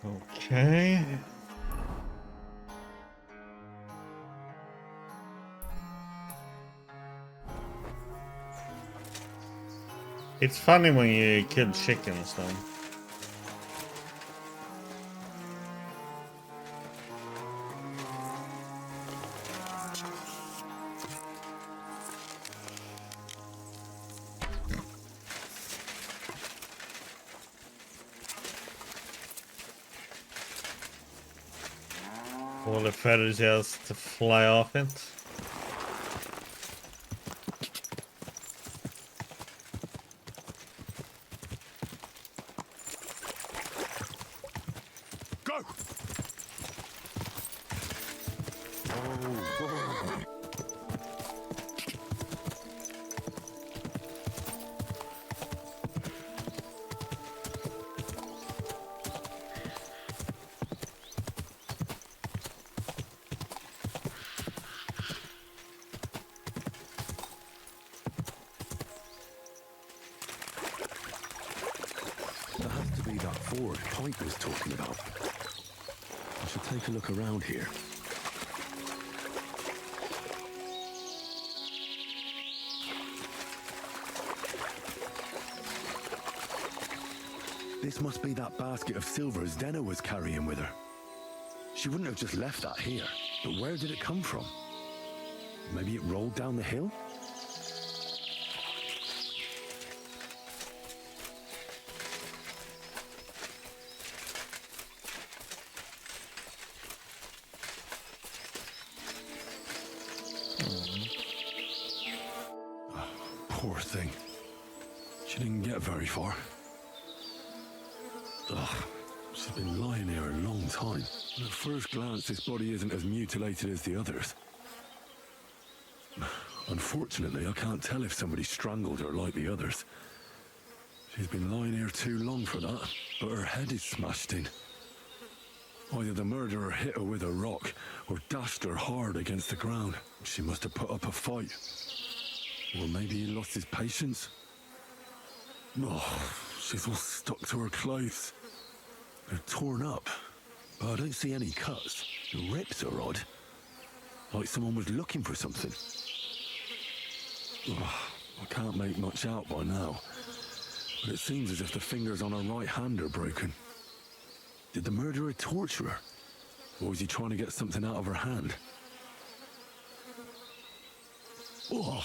Okay. It's funny when you kill chickens, though. All the feathers just fly off it. Go! That has to be that ford Pike was talking about. I should take a look around here. This must be that basket of silver Zdena was carrying with her. She wouldn't have just left that here, but where did it come from? Maybe it rolled down the hill? Poor thing. She didn't get very far. Ugh, she's been lying here a long time. And at first glance, this body isn't as mutilated as the others. Unfortunately, I can't tell if somebody strangled her like the others. She's been lying here too long for that, but her head is smashed in. Either the murderer hit her with a rock or dashed her hard against the ground. She must have put up a fight. Or maybe he lost his patience. Oh, she's all stuck to her clothes. They're torn up, but I don't see any cuts. The rips are odd. Like someone was looking for something. Oh, I can't make much out by now, but it seems as if the fingers on her right hand are broken. Did the murderer torture her? Or was he trying to get something out of her hand? Oh,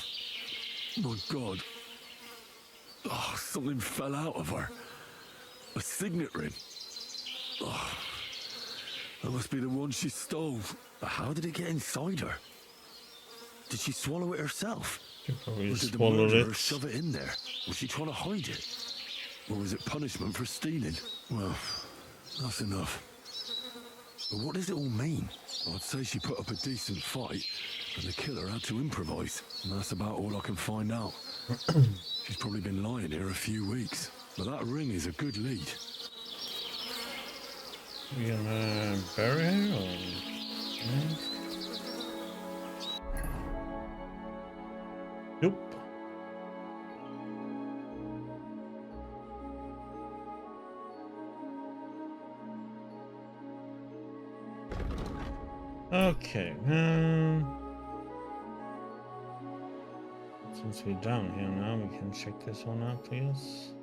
my God. Oh, something fell out of her. A signet ring. Oh, that must be the one she stole. But how did it get inside her? Did she swallow it herself? You probably Or did the swallowed murderer it. shove it in there? Was she trying to hide it? Or was it punishment for stealing? Well, that's enough. But what does it all mean? I'd say she put up a decent fight, and the killer had to improvise. And that's about all I can find out. She's probably been lying here a few weeks. But that ring is a good lead. You gonna bury her or? Yeah. Nope. Okay. Since we're down here now, we can check this one out, please.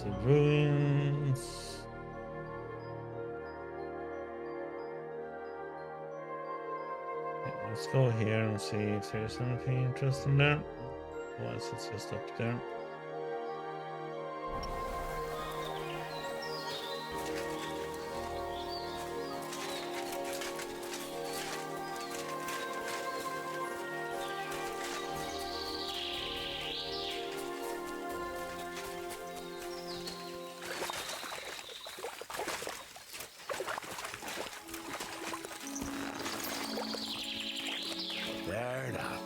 The ruins. Okay, let's go here and see if there's anything interesting there. Otherwise, it's just up there. There now.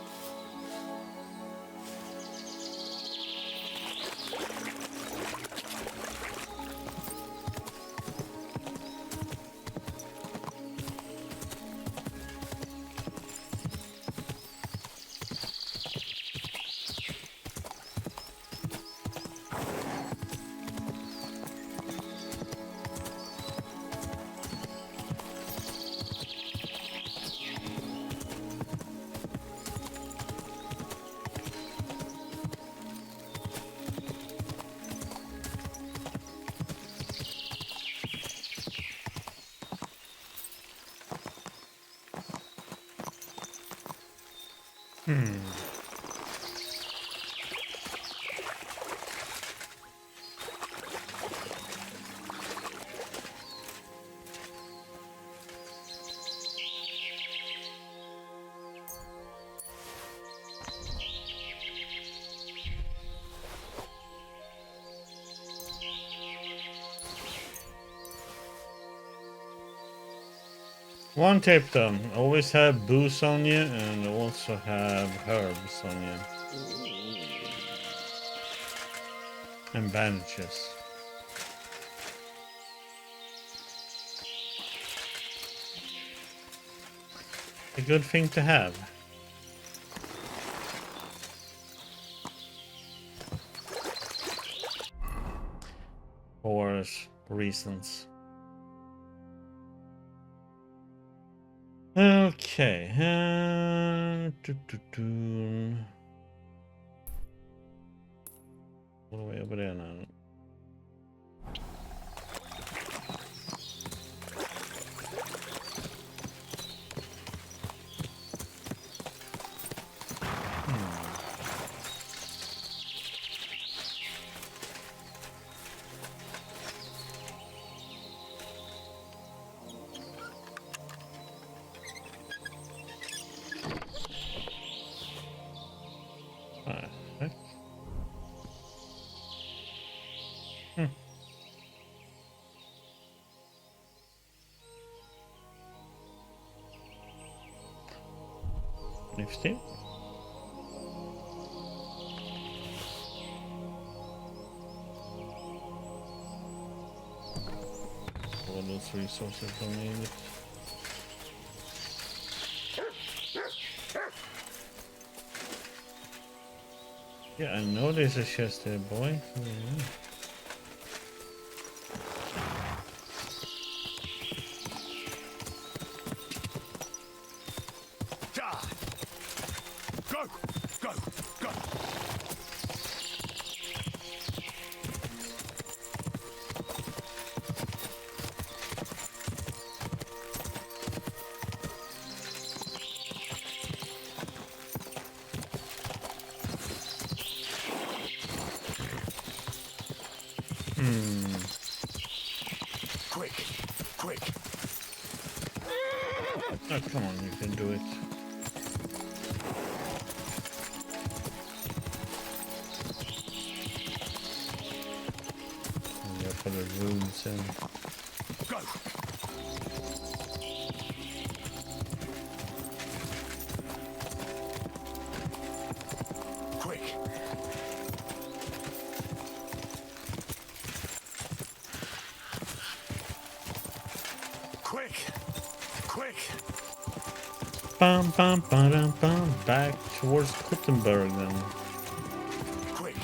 Hmm. One tip though, always have booze on you and also have herbs on you. And bandages. A good thing to have. For reasons. Okay. All the way over there now. Heck? Nifty. All those resources don't need it. Yeah, I know there's a chest there, boy. Yeah. Go! Go! Go! Quick! Quick! Oh, come on, you can do it. And you put the runes in. Go! Quick! Quick! Quick! Bum, bum, ba-dum, bum. Back towards Gutenberg then. Quick!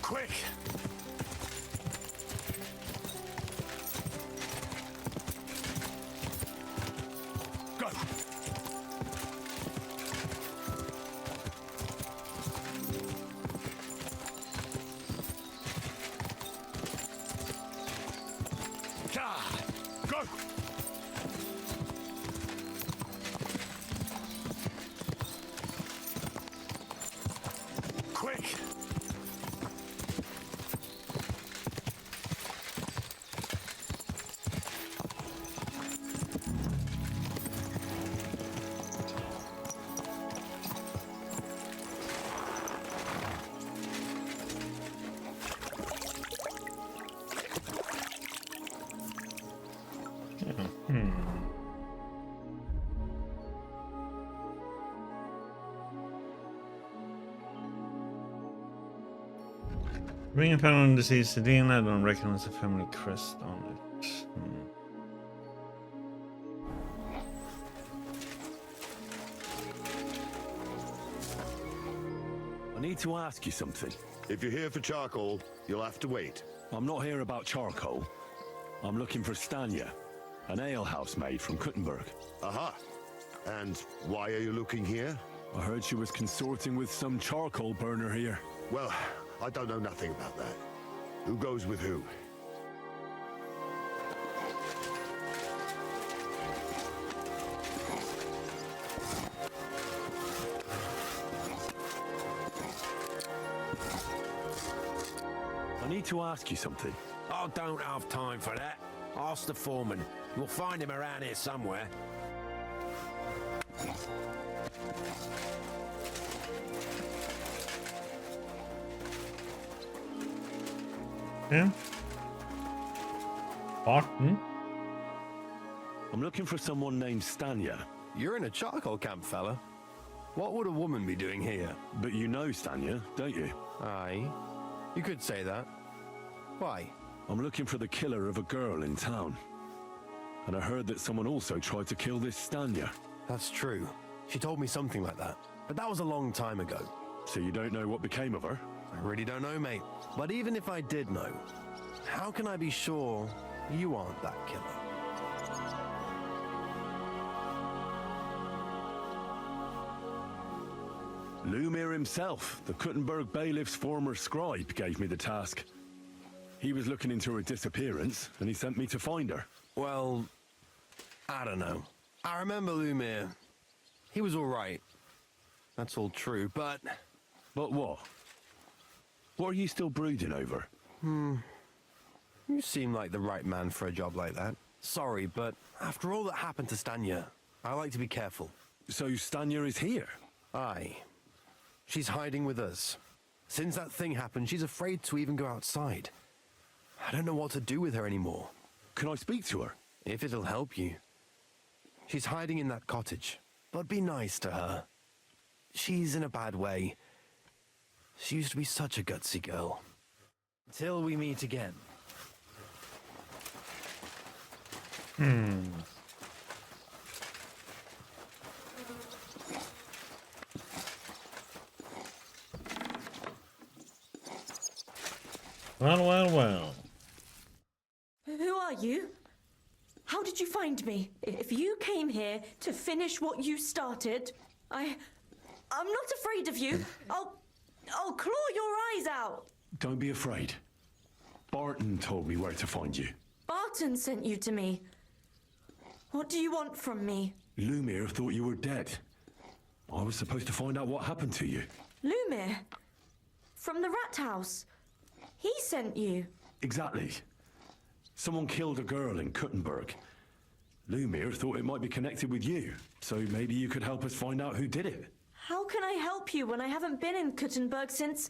Quick! Go! Go! Quick! Ring found on deceased Sedina, I don't recognize the family crest on it. I need to ask you something. If you're here for charcoal, you'll have to wait. I'm not here about charcoal. I'm looking for Stanya, an alehouse maid from Kuttenberg. Aha. And why are you looking here? I heard she was consorting with some charcoal burner here. Well, I don't know nothing about that. Who goes with who? I need to ask you something. I don't have time for that. Ask the foreman. You'll find him around here somewhere. Yeah. Barton? I'm looking for someone named Stanya. You're in a charcoal camp, fella. What would a woman be doing here? But you know Stanya, don't you? Aye. You could say that. Why? I'm looking for the killer of a girl in town. And I heard that someone also tried to kill this Stanya. That's true. She told me something like that. But that was a long time ago. So you don't know what became of her? I really don't know, mate. But even if I did know, how can I be sure you aren't that killer? Lumir himself, the Kuttenberg bailiff's former scribe, gave me the task. He was looking into her disappearance, and he sent me to find her. Well, I don't know. I remember Lumir. He was all right. That's all true, but... But what? What are you still brooding over? You seem like the right man for a job like that. Sorry, but after all that happened to Stanya, I like to be careful. So Stanya is here? Aye. She's hiding with us. Since that thing happened, she's afraid to even go outside. I don't know what to do with her anymore. Can I speak to her? If it'll help you. She's hiding in that cottage, but be nice to her. She's in a bad way. She used to be such a gutsy girl. Till we meet again. Well, well, well. Who are you? How did you find me? If you came here to finish what you started, I'm not afraid of you. I'll claw your eyes out. Don't be afraid. Barton told me where to find you. Barton sent you to me. What do you want from me? Lumir thought you were dead. I was supposed to find out what happened to you. Lumir? From the rat house? He sent you? Exactly. Someone killed a girl in Kuttenberg. Lumir thought it might be connected with you, so maybe you could help us find out who did it. How can I help you when I haven't been in Kuttenberg since...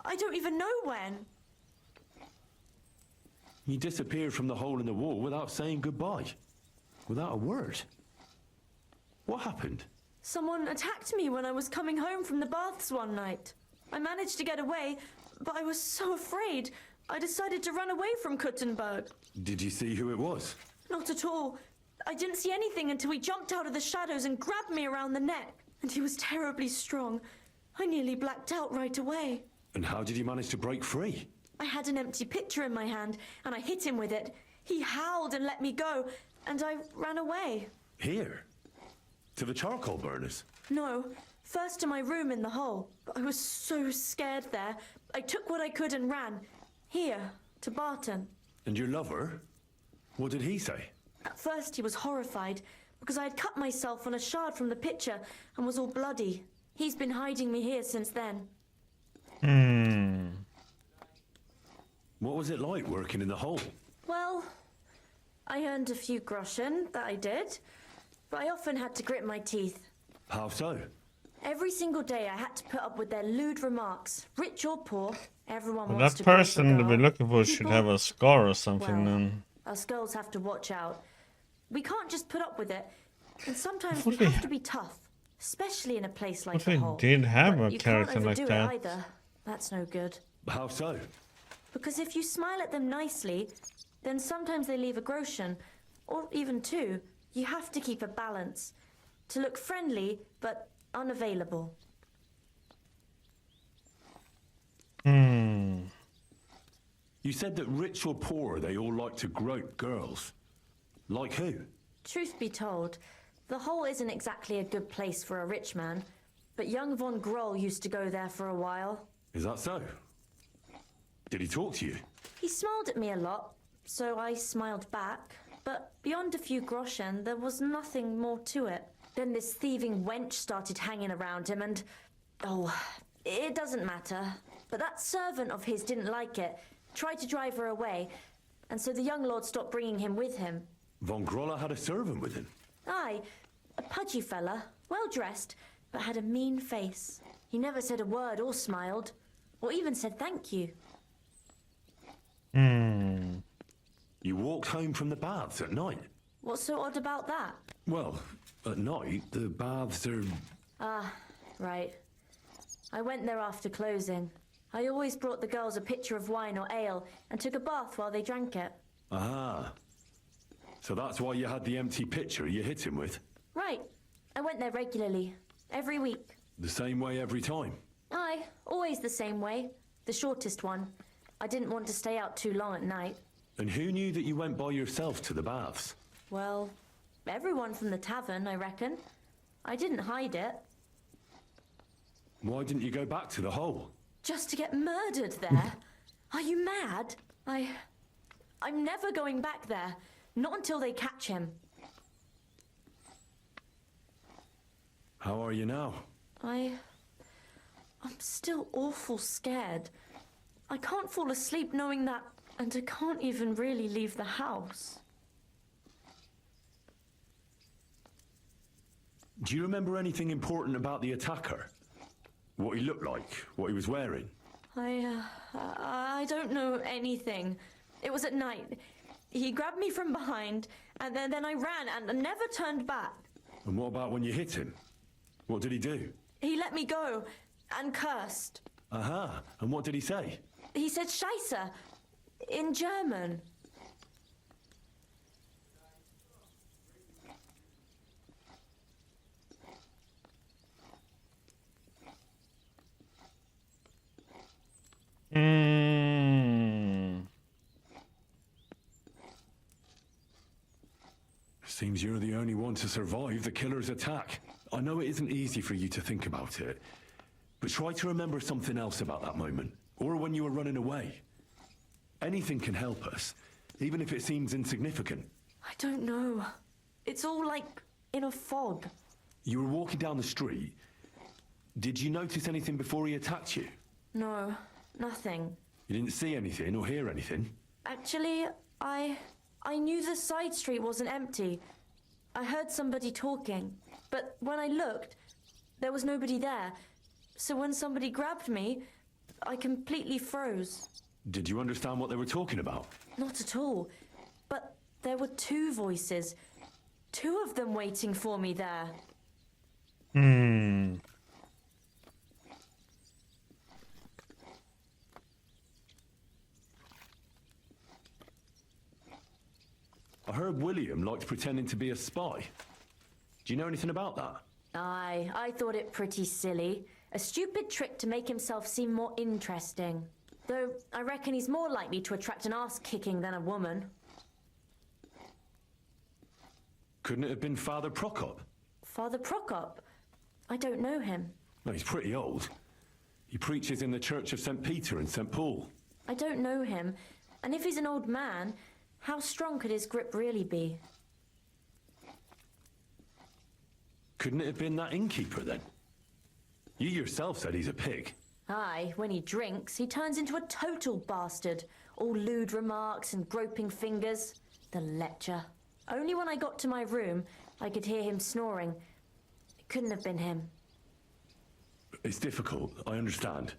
I don't even know when. You disappeared from the hole in the wall without saying goodbye. Without a word. What happened? Someone attacked me when I was coming home from the baths one night. I managed to get away, but I was so afraid. I decided to run away from Kuttenberg. Did you see who it was? Not at all. I didn't see anything until he jumped out of the shadows and grabbed me around the neck. And he was terribly strong. I nearly blacked out right away. And how did you manage to break free? I had an empty pitcher in my hand, and I hit him with it. He howled and let me go, and I ran away. Here? To the charcoal burners? No, first to my room in the hole. But I was so scared there. I took what I could and ran. Here, to Barton. And your lover? What did he say? At first he was horrified, because I had cut myself on a shard from the pitcher and was all bloody. He's been hiding me here since then. What was it like working in the hole? Well, I earned a few groschen, that I did. But I often had to grit my teeth. How so? Every single day I had to put up with their lewd remarks. Rich or poor, everyone Well, wants that to go for person to be girl. looking for should People- have a scar or something Well, then. us girls have to watch out. We can't just put up with it. And sometimes What we if have we- to be tough. Especially in a place like What the if hole. we did have But a you character can't like overdo that? it either. That's no good. How so? Because if you smile at them nicely, then sometimes they leave a groschen, or even two. You have to keep a balance. To look friendly, but unavailable. You said that rich or poor, they all like to grope girls. Like who? Truth be told, the hole isn't exactly a good place for a rich man, but young von Groll used to go there for a while. Is that so? Did he talk to you? He smiled at me a lot, so I smiled back. But beyond a few groschen, there was nothing more to it. Then this thieving wench started hanging around him and... Oh, it doesn't matter. But that servant of his didn't like it, tried to drive her away, and so the young lord stopped bringing him with him. Von Groller had a servant with him? Aye, a pudgy fella, well-dressed, but had a mean face. He never said a word or smiled, or even said thank you. You walked home from the baths at night? What's so odd about that? Well, at night, the baths are... Ah, right. I went there after closing. I always brought the girls a pitcher of wine or ale and took a bath while they drank it. Ah. So that's why you had the empty pitcher you hit him with? Right. I went there regularly. Every week. The same way every time? Aye, always the same way. The shortest one. I didn't want to stay out too long at night. And who knew that you went by yourself to the baths? Well, everyone from the tavern, I reckon. I didn't hide it. Why didn't you go back to the hole? Just to get murdered there? Are you mad? I'm never going back there. Not until they catch him. How are you now? I'm still awful scared. I can't fall asleep knowing that, and I can't even really leave the house. Do you remember anything important about the attacker? What he looked like? What he was wearing? I don't know anything. It was at night. He grabbed me from behind, and then I ran and never turned back. And what about when you hit him? What did he do? He let me go and cursed. Aha. And what did he say? He said Scheisse in German. Seems you're the only one to survive the killer's attack. I know it isn't easy for you to think about it, but try to remember something else about that moment, or when you were running away. Anything can help us, even if it seems insignificant. I don't know. It's all like in a fog. You were walking down the street. Did you notice anything before he attacked you? No, nothing. You didn't see anything or hear anything? Actually, I knew the side street wasn't empty. I heard somebody talking, but when I looked, there was nobody there. So when somebody grabbed me, I completely froze. Did you understand what they were talking about? Not at all. But there were two voices. Two of them waiting for me there. I heard William liked pretending to be a spy. Do you know anything about that? Aye, I thought it pretty silly. A stupid trick to make himself seem more interesting. Though I reckon he's more likely to attract an ass-kicking than a woman. Couldn't it have been Father Prokop? Father Prokop? I don't know him. No, he's pretty old. He preaches in the Church of St. Peter and St. Paul. I don't know him. And if he's an old man, how strong could his grip really be? Couldn't it have been that innkeeper then? You yourself said he's a pig. Aye, when he drinks, he turns into a total bastard. All lewd remarks and groping fingers. The lecher. Only when I got to my room, I could hear him snoring. It couldn't have been him. It's difficult, I understand.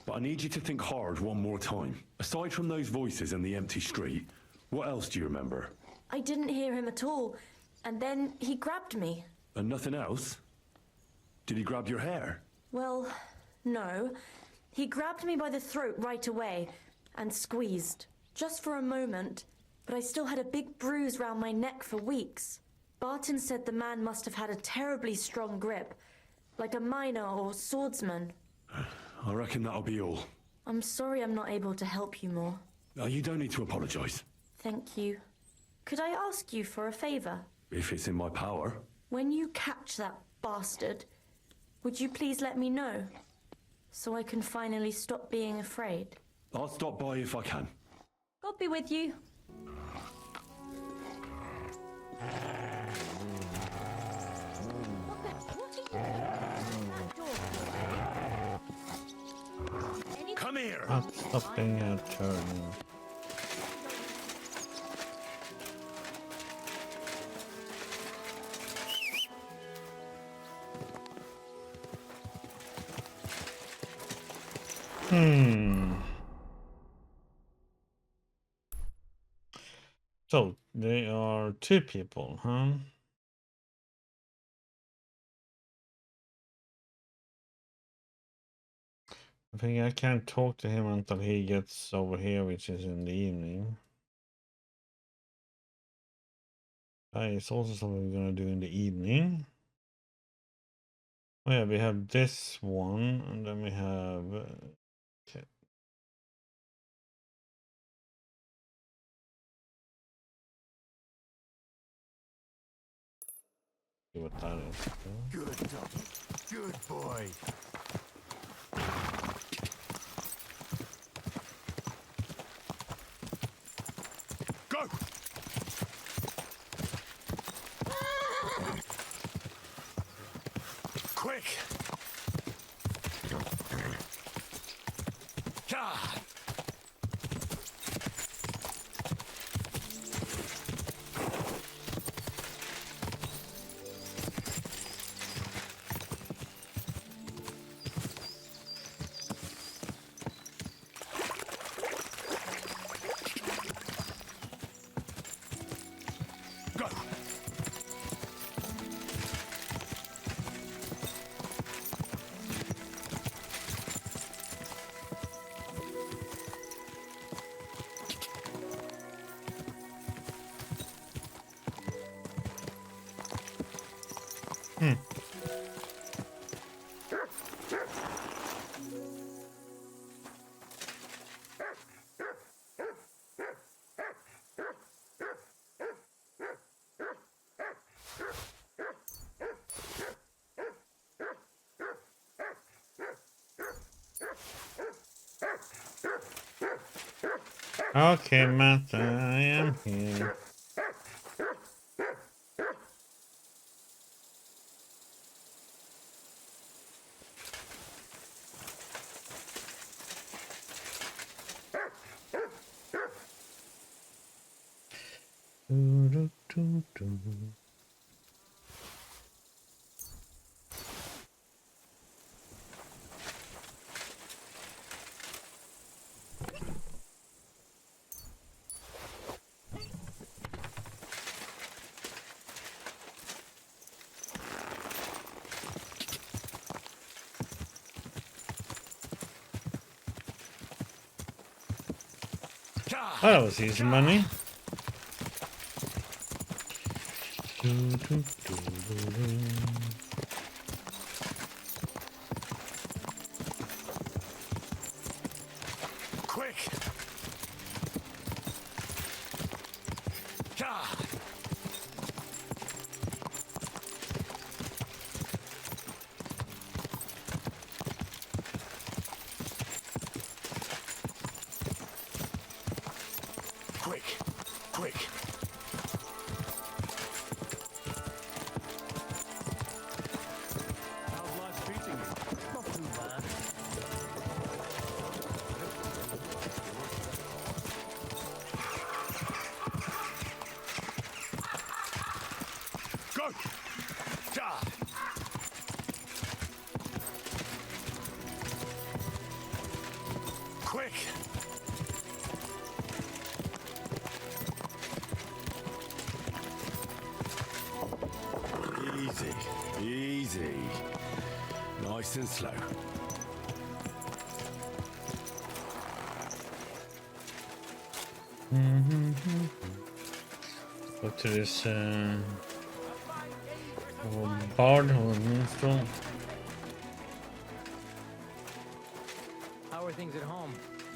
But I need you to think hard one more time. Aside from those voices and the empty street, what else do you remember? I didn't hear him at all. And then he grabbed me. And nothing else? Did he grab your hair? Well, no. He grabbed me by the throat right away and squeezed. Just for a moment. But I still had a big bruise round my neck for weeks. Barton said the man must have had a terribly strong grip. Like a miner or swordsman. I reckon that'll be all. I'm sorry I'm not able to help you more. You don't need to apologise. Thank you. Could I ask you for a favour? If it's in my power. When you catch that bastard, would you please let me know? So I can finally stop being afraid. I'll stop by if I can. God be with you. Come here! Not stopping a turn. So they are 2 people, huh? I think I can't talk to him until he gets over here, which is in the evening. It's also something we're gonna do in the evening. Oh yeah, we have this one, and then we have... okay. See what that is. Good dog. Good boy. Go! Quick! Ah! Go! Okay, Matt, I am here. Oh, that was easy money. Quick! Ah! Quick! Quick! How's life treating you? Not too bad. Go! Ah! Quick! Easy, easy. Nice and slow. Go to this bard or minstrel. How are things at home?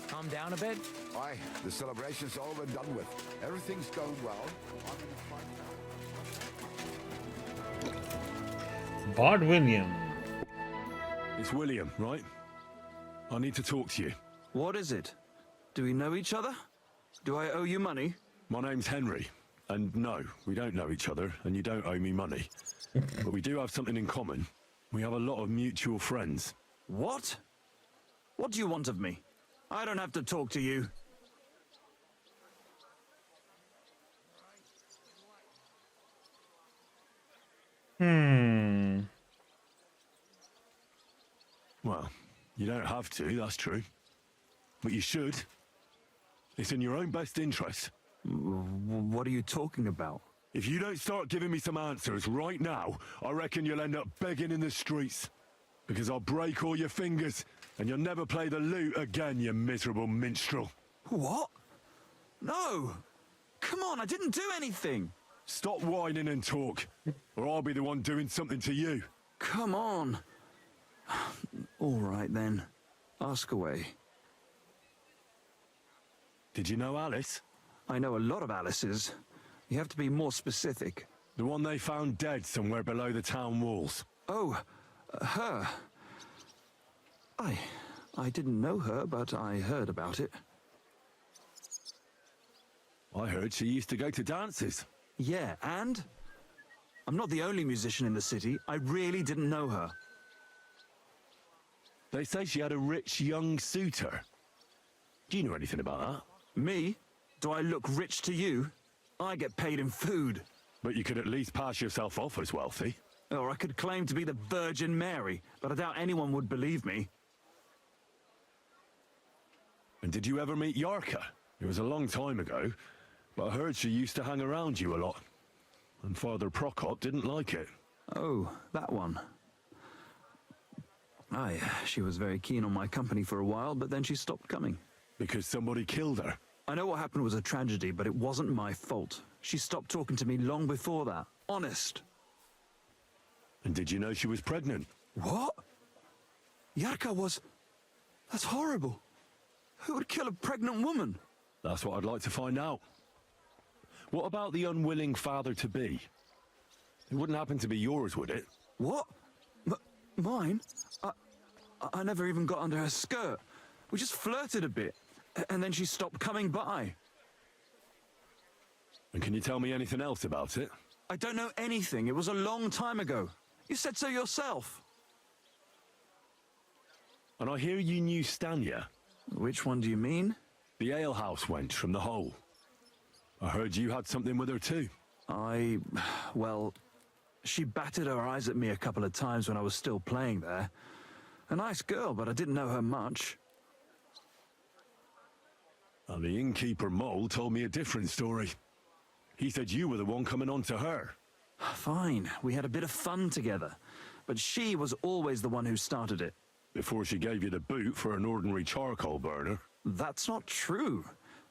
Calm down a bit? Aye, the celebration's all been done with. Everything's going well. Bard William. It's William, right? I need to talk to you. What is it? Do we know each other? Do I owe you money? My name's Henry, and no, we don't know each other, and you don't owe me money. But we do have something in common. We have a lot of mutual friends. What? What do you want of me? I don't have to talk to you. Well, you don't have to, that's true. But you should. It's in your own best interest. What are you talking about? If you don't start giving me some answers right now, I reckon you'll end up begging in the streets. Because I'll break all your fingers, and you'll never play the lute again, you miserable minstrel. What? No! Come on, I didn't do anything! Stop whining and talk, or I'll be the one doing something to you. Come on. All right then. Ask away. Did you know Alice? I know a lot of Alice's. You have to be more specific. The one they found dead somewhere below the town walls. Oh, her. I didn't know her, but I heard about it. I heard she used to go to dances. Yeah, and? I'm not the only musician in the city. I really didn't know her. They say she had a rich young suitor. Do you know anything about that? Me? Do I look rich to you? I get paid in food. But you could at least pass yourself off as wealthy. Or I could claim to be the Virgin Mary, but I doubt anyone would believe me. And did you ever meet Yarka? It was a long time ago, but I heard she used to hang around you a lot. And Father Prokop didn't like it. Oh, that one. Aye, she was very keen on my company for a while, but then she stopped coming. Because somebody killed her. I know what happened was a tragedy, but it wasn't my fault. She stopped talking to me long before that. Honest. And did you know she was pregnant? What? Yarka was... That's horrible. Who would kill a pregnant woman? That's what I'd like to find out. What about the unwilling father-to-be? It wouldn't happen to be yours, would it? What? Mine? I never even got under her skirt. We just flirted a bit, and then she stopped coming by. And can you tell me anything else about it? I don't know anything. It was a long time ago. You said so yourself. And I hear you knew Stanya. Which one do you mean? The alehouse wench from the hole. I heard you had something with her too. Well, she batted her eyes at me a couple of times when I was still playing there. A nice girl, but I didn't know her much. And the innkeeper Mole told me a different story. He said you were the one coming on to her. Fine, we had a bit of fun together. But she was always the one who started it. Before she gave you the boot for an ordinary charcoal burner. That's not true.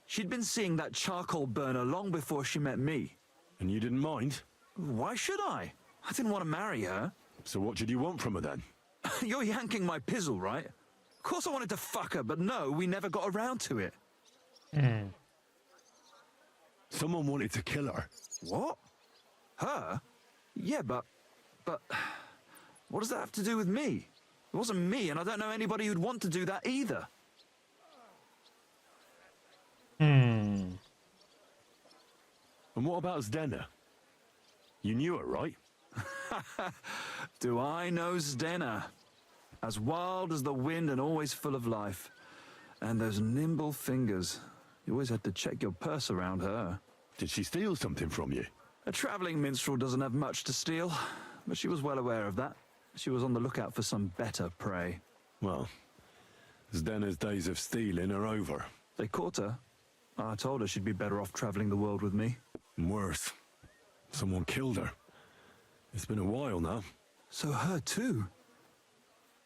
She'd been seeing that charcoal burner long before she met me. And you didn't mind? Why should I? I didn't want to marry her. So what did you want from her then? You're yanking my pizzle, right? Of course I wanted to fuck her, but no, we never got around to it. Someone wanted to kill her. What? Her? Yeah, but... What does that have to do with me? It wasn't me, and I don't know anybody who'd want to do that either. And what about Zdena? You knew her, right? Do I know Zdena? As wild as the wind and always full of life. And those nimble fingers. You always had to check your purse around her. Did she steal something from you? A travelling minstrel doesn't have much to steal, but she was well aware of that. She was on the lookout for some better prey. Well, Zdena's days of stealing are over. They caught her. I told her she'd be better off travelling the world with me. And worse, someone killed her. It's been a while now. So her too?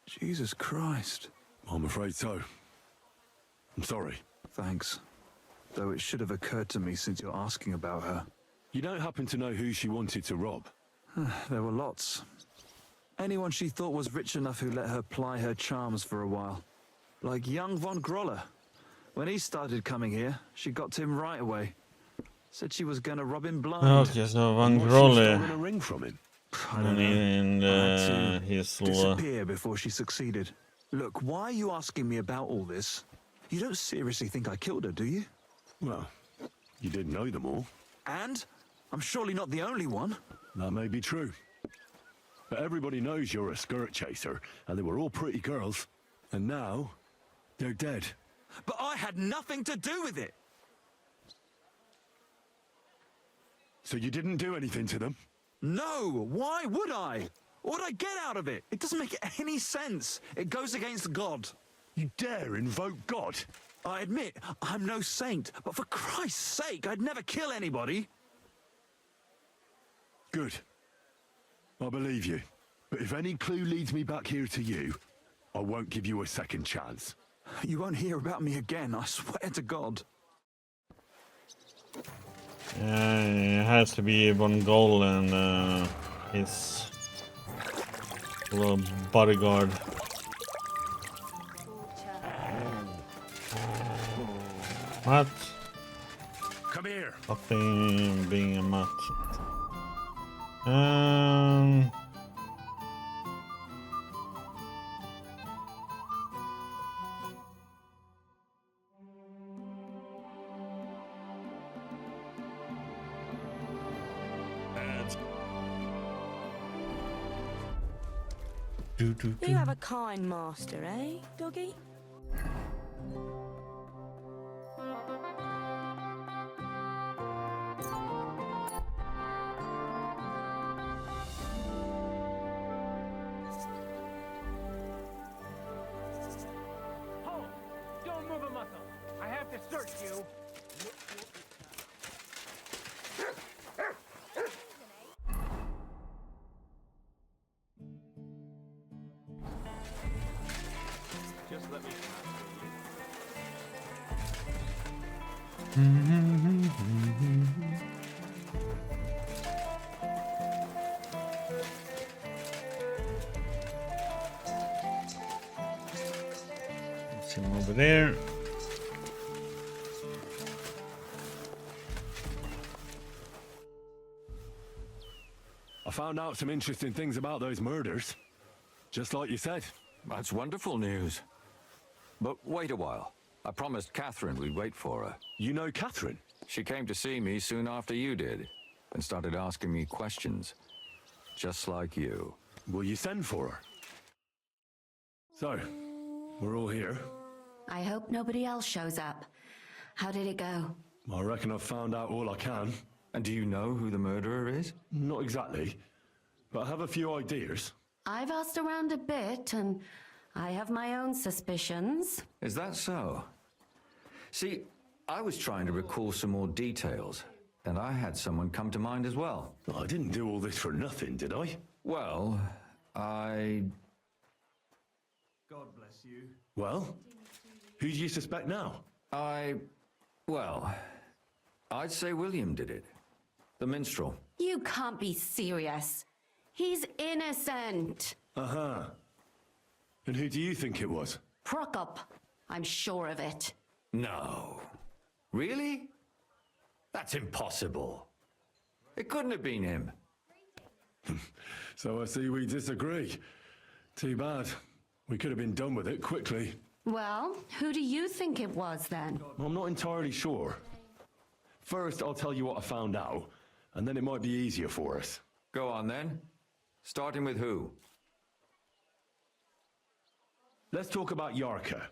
Jesus Christ. I'm afraid so. I'm sorry. Thanks. Though it should have occurred to me since you're asking about her. You don't happen to know who she wanted to rob? There were lots. Anyone she thought was rich enough who let her ply her charms for a while. Like young von Groller. When he started coming here, she got to him right away. Said she was gonna rob him blind. Okej, så Van What's she Grolle. stolen a ring from him? I don't know. And I had to his disappear before she succeeded. Look, why are you asking me about all this? You don't seriously think I killed her, do you? Well, you did know them all. And? I'm surely not the only one. That may be true. But everybody knows you're a skirt chaser, and they were all pretty girls. And now, they're dead. But I had nothing to do with it. So you didn't do anything to them? No, why would I? What would I get out of it? It doesn't make any sense. It goes against God. You dare invoke God? I admit, I'm no saint, but for Christ's sake, I'd never kill anybody. Good. I believe you. But if any clue leads me back here to you, I won't give you a second chance. You won't hear about me again, I swear to God. It has to be Von Goll and his little bodyguard. What? Come here. Fucking being a mutt. You have a kind master, eh, doggy? Hold! Don't move a muscle. I have to search you. Just let me. See him over there. I found out some interesting things about those murders. Just like you said. That's wonderful news. But wait a while. I promised Catherine we'd wait for her. You know Catherine? She came to see me soon after you did, and started asking me questions. Just like you. Will you send for her? So, we're all here. I hope nobody else shows up. How did it go? I reckon I've found out all I can. And do you know who the murderer is? Not exactly, but I have a few ideas. I've asked around a bit, and I have my own suspicions. Is that so? See, I was trying to recall some more details, and I had someone come to mind as well. I didn't do all this for nothing, did I? Well, I... God bless you. Well, who do you suspect now? Well, I'd say William did it. The minstrel. You can't be serious. He's innocent. Uh-huh. And who do you think it was? Prokop. I'm sure of it. No. Really? That's impossible. It couldn't have been him. So I see we disagree. Too bad. We could have been done with it quickly. Well, who do you think it was then? I'm not entirely sure. First, I'll tell you what I found out, and then it might be easier for us. Go on then. Starting with who? Let's talk about Yarka,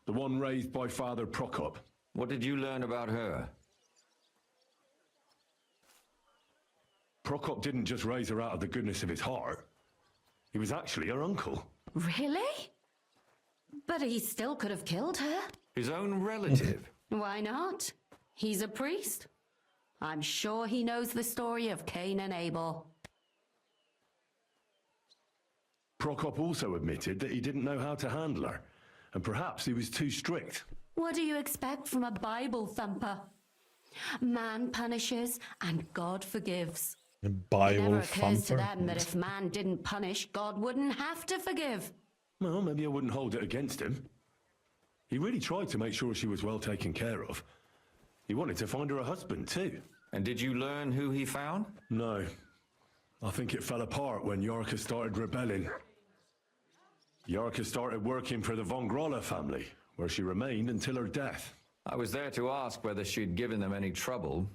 the one raised by Father Prokop. What did you learn about her? Prokop didn't just raise her out of the goodness of his heart. He was actually her uncle. Really? But he still could have killed her. His own relative? Why not? He's a priest. I'm sure he knows the story of Cain and Abel. Prokop also admitted that he didn't know how to handle her, and perhaps he was too strict. What do you expect from a Bible thumper? Man punishes and God forgives. The It Bible never occurs to thumper. them that if man didn't punish, God wouldn't have to forgive. Well, maybe I wouldn't hold it against him. He really tried to make sure she was well taken care of. He wanted to find her a husband, too. And did you learn who he found? No. I think it fell apart when Yarka started rebelling. Yarka started working for the Von Groller family, where she remained until her death. I was there to ask whether she'd given them any trouble,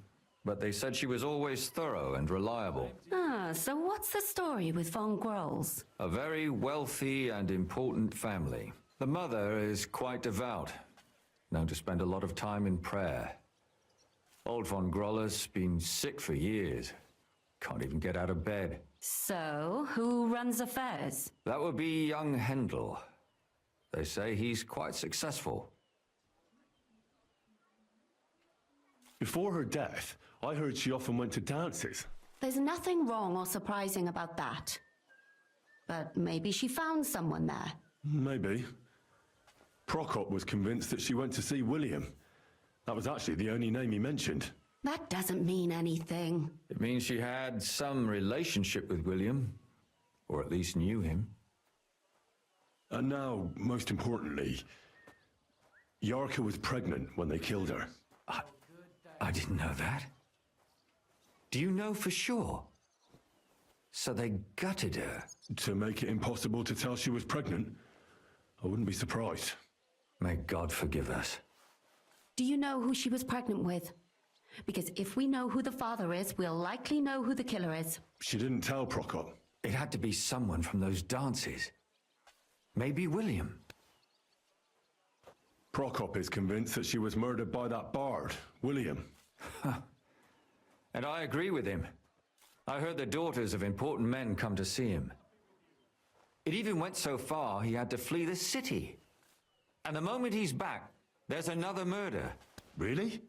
but they said she was always thorough and reliable. Ah, so what's the story with von Grolls? A very wealthy and important family. The mother is quite devout, known to spend a lot of time in prayer. Old von Groller's been sick for years. Can't even get out of bed. So, who runs affairs? That would be young Hendel. They say he's quite successful. Before her death, I heard she often went to dances. There's nothing wrong or surprising about that. But maybe she found someone there. Maybe. Prokop was convinced that she went to see William. That was actually the only name he mentioned. That doesn't mean anything. It means she had some relationship with William, or at least knew him. And now, most importantly, Yarka was pregnant when they killed her. I didn't know that. Do you know for sure? So they gutted her? To make it impossible to tell she was pregnant? I wouldn't be surprised. May God forgive us. Do you know who she was pregnant with? Because if we know who the father is, we'll likely know who the killer is. She didn't tell Prokop. It had to be someone from those dances. Maybe William. Prokop is convinced that she was murdered by that bard, William. And I agree with him. I heard the daughters of important men come to see him. It even went so far he had to flee the city. And the moment he's back, there's another murder. Really?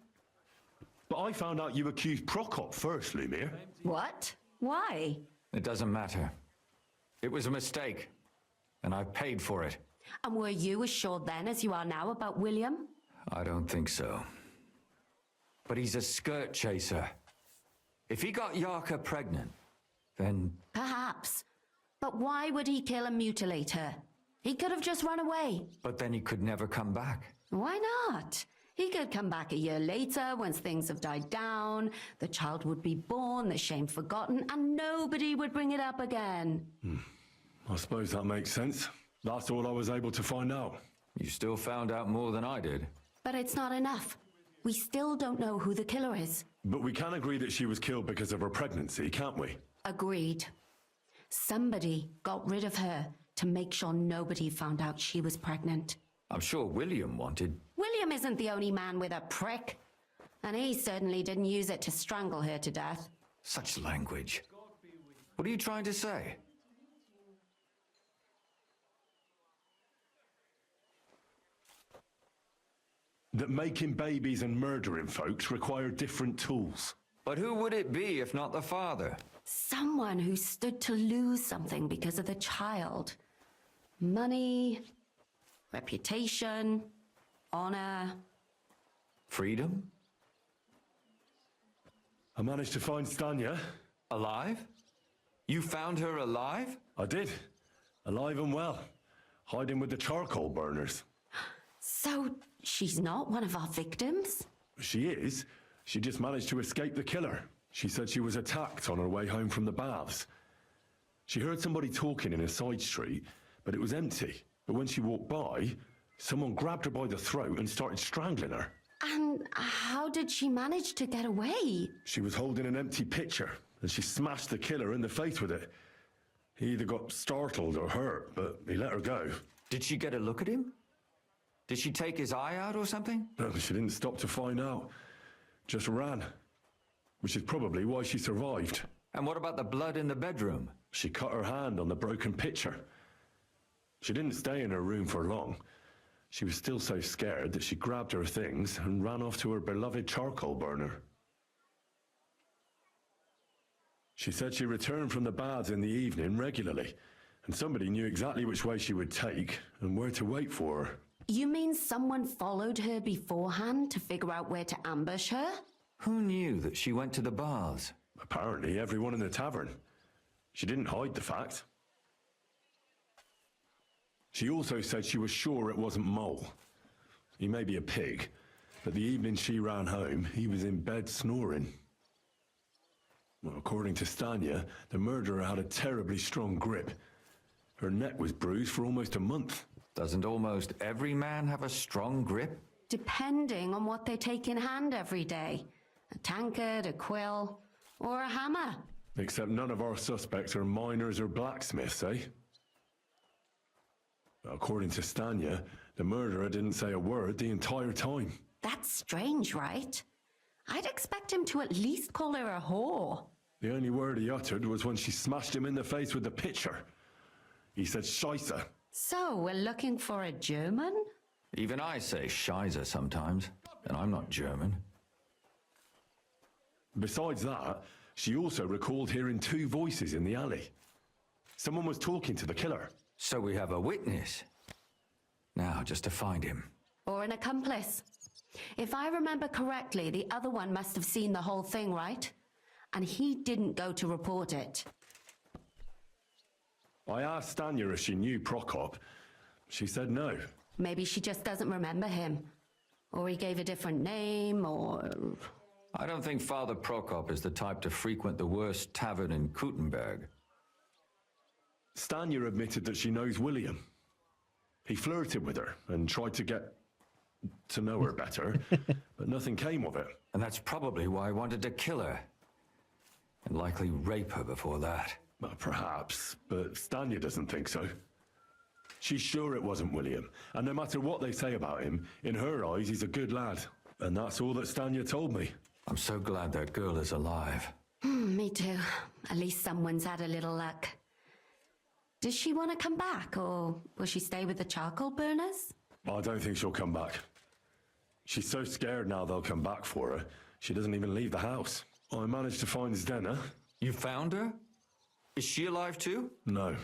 But I found out you accused Prokop first, Lumir. What? Why? It doesn't matter. It was a mistake, and I paid for it. And were you as sure then as you are now about William? I don't think so. But he's a skirt chaser. If he got Yarka pregnant, then... Perhaps. But why would he kill and mutilate her? He could have just run away. But then he could never come back. Why not? He could come back a year later, once things have died down, the child would be born, the shame forgotten, and nobody would bring it up again. I suppose that makes sense. That's all I was able to find out. You still found out more than I did. But it's not enough. We still don't know who the killer is. But we can agree that she was killed because of her pregnancy, can't we? Agreed. Somebody got rid of her to make sure nobody found out she was pregnant. I'm sure William wanted... William isn't the only man with a prick. And he certainly didn't use it to strangle her to death. Such language. What are you trying to say? That making babies and murdering folks require different tools. But who would it be if not the father? Someone who stood to lose something because of the child. Money, reputation, honor. Freedom? I managed to find Stanya. Alive? You found her alive? I did. Alive and well. Hiding with the charcoal burners. So she's not one of our victims? She is. She just managed to escape the killer. She said she was attacked on her way home from the baths. She heard somebody talking in a side street, but it was empty. But when she walked by, someone grabbed her by the throat and started strangling her. And how did she manage to get away? She was holding an empty pitcher, and she smashed the killer in the face with it. He either got startled or hurt, but he let her go. Did she get a look at him? Did she take his eye out or something? No, she didn't stop to find out. Just ran. Which is probably why she survived. And what about the blood in the bedroom? She cut her hand on the broken pitcher. She didn't stay in her room for long. She was still so scared that she grabbed her things and ran off to her beloved charcoal burner. She said she returned from the baths in the evening regularly, and somebody knew exactly which way she would take and where to wait for her. You mean someone followed her beforehand to figure out where to ambush her? Who knew that she went to the baths? Apparently everyone in the tavern. She didn't hide the fact. She also said she was sure it wasn't Mole. He may be a pig, but the evening she ran home, he was in bed snoring. Well, according to Stanya, the murderer had a terribly strong grip. Her neck was bruised for almost a month. Doesn't almost every man have a strong grip? Depending on what they take in hand every day. A tankard, a quill, or a hammer. Except none of our suspects are miners or blacksmiths, eh? According to Stanya, the murderer didn't say a word the entire time. That's strange, right? I'd expect him to at least call her a whore. The only word he uttered was when she smashed him in the face with the pitcher. He said Scheisse. So, we're looking for a German? Even I say Scheiße sometimes, and I'm not German. Besides that, she also recalled hearing two voices in the alley. Someone was talking to the killer. So we have a witness. Now, just to find him. Or an accomplice. If I remember correctly, the other one must have seen the whole thing, right? And he didn't go to report it. I asked Stanya if she knew Prokop. She said no. Maybe she just doesn't remember him. Or he gave a different name, or... I don't think Father Prokop is the type to frequent the worst tavern in Kuttenberg. Stanya admitted that she knows William. He flirted with her and tried to get to know her better, but nothing came of it. And that's probably why he wanted to kill her. And likely rape her before that. Well, perhaps, but Stanya doesn't think so. She's sure it wasn't William, and no matter what they say about him, in her eyes he's a good lad. And that's all that Stanya told me. I'm so glad that girl is alive. Me too. At least someone's had a little luck. Does she want to come back, or will she stay with the charcoal burners? I don't think she'll come back. She's so scared now they'll come back for her, she doesn't even leave the house. I managed to find Zdena. You found her? Is she alive too? No.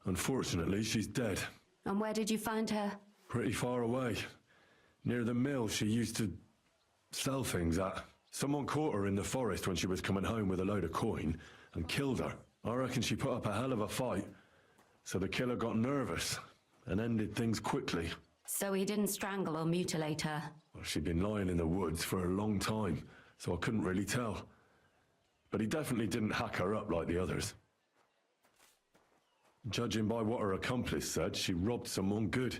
Unfortunately, she's dead. And where did you find her? Pretty far away. Near the mill she used to sell things at. Someone caught her in the forest when she was coming home with a load of coin and killed her. I reckon she put up a hell of a fight. So the killer got nervous and ended things quickly. So he didn't strangle or mutilate her? Well, she'd been lying in the woods for a long time, so I couldn't really tell. But he definitely didn't hack her up like the others. Judging by what her accomplice said, she robbed someone good.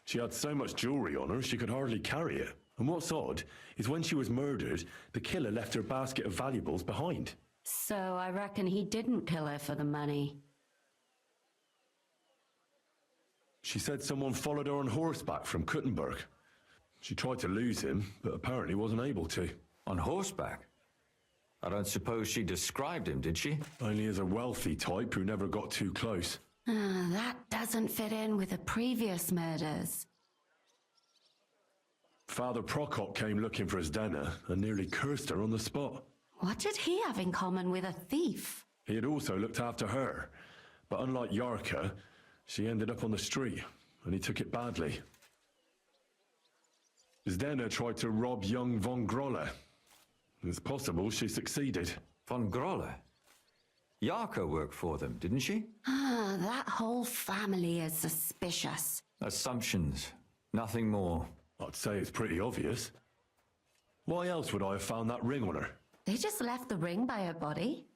She had so much jewelry on her, she could hardly carry it. And what's odd is when she was murdered, the killer left her basket of valuables behind. So I reckon he didn't kill her for the money. She said someone followed her on horseback from Kuttenberg. She tried to lose him, but apparently wasn't able to. On horseback? I don't suppose she described him, did she? Only as a wealthy type who never got too close. That doesn't fit in with the previous murders. Father Prokop came looking for Zdena and nearly cursed her on the spot. What did he have in common with a thief? He had also looked after her, but unlike Yarka, she ended up on the street, and he took it badly. Zdena tried to rob young von Grolle. It's possible she succeeded. Von Grolle? Yarka worked for them, didn't she? That whole family is suspicious. Assumptions. Nothing more. I'd say it's pretty obvious. Why else would I have found that ring on her? They just left the ring by her body?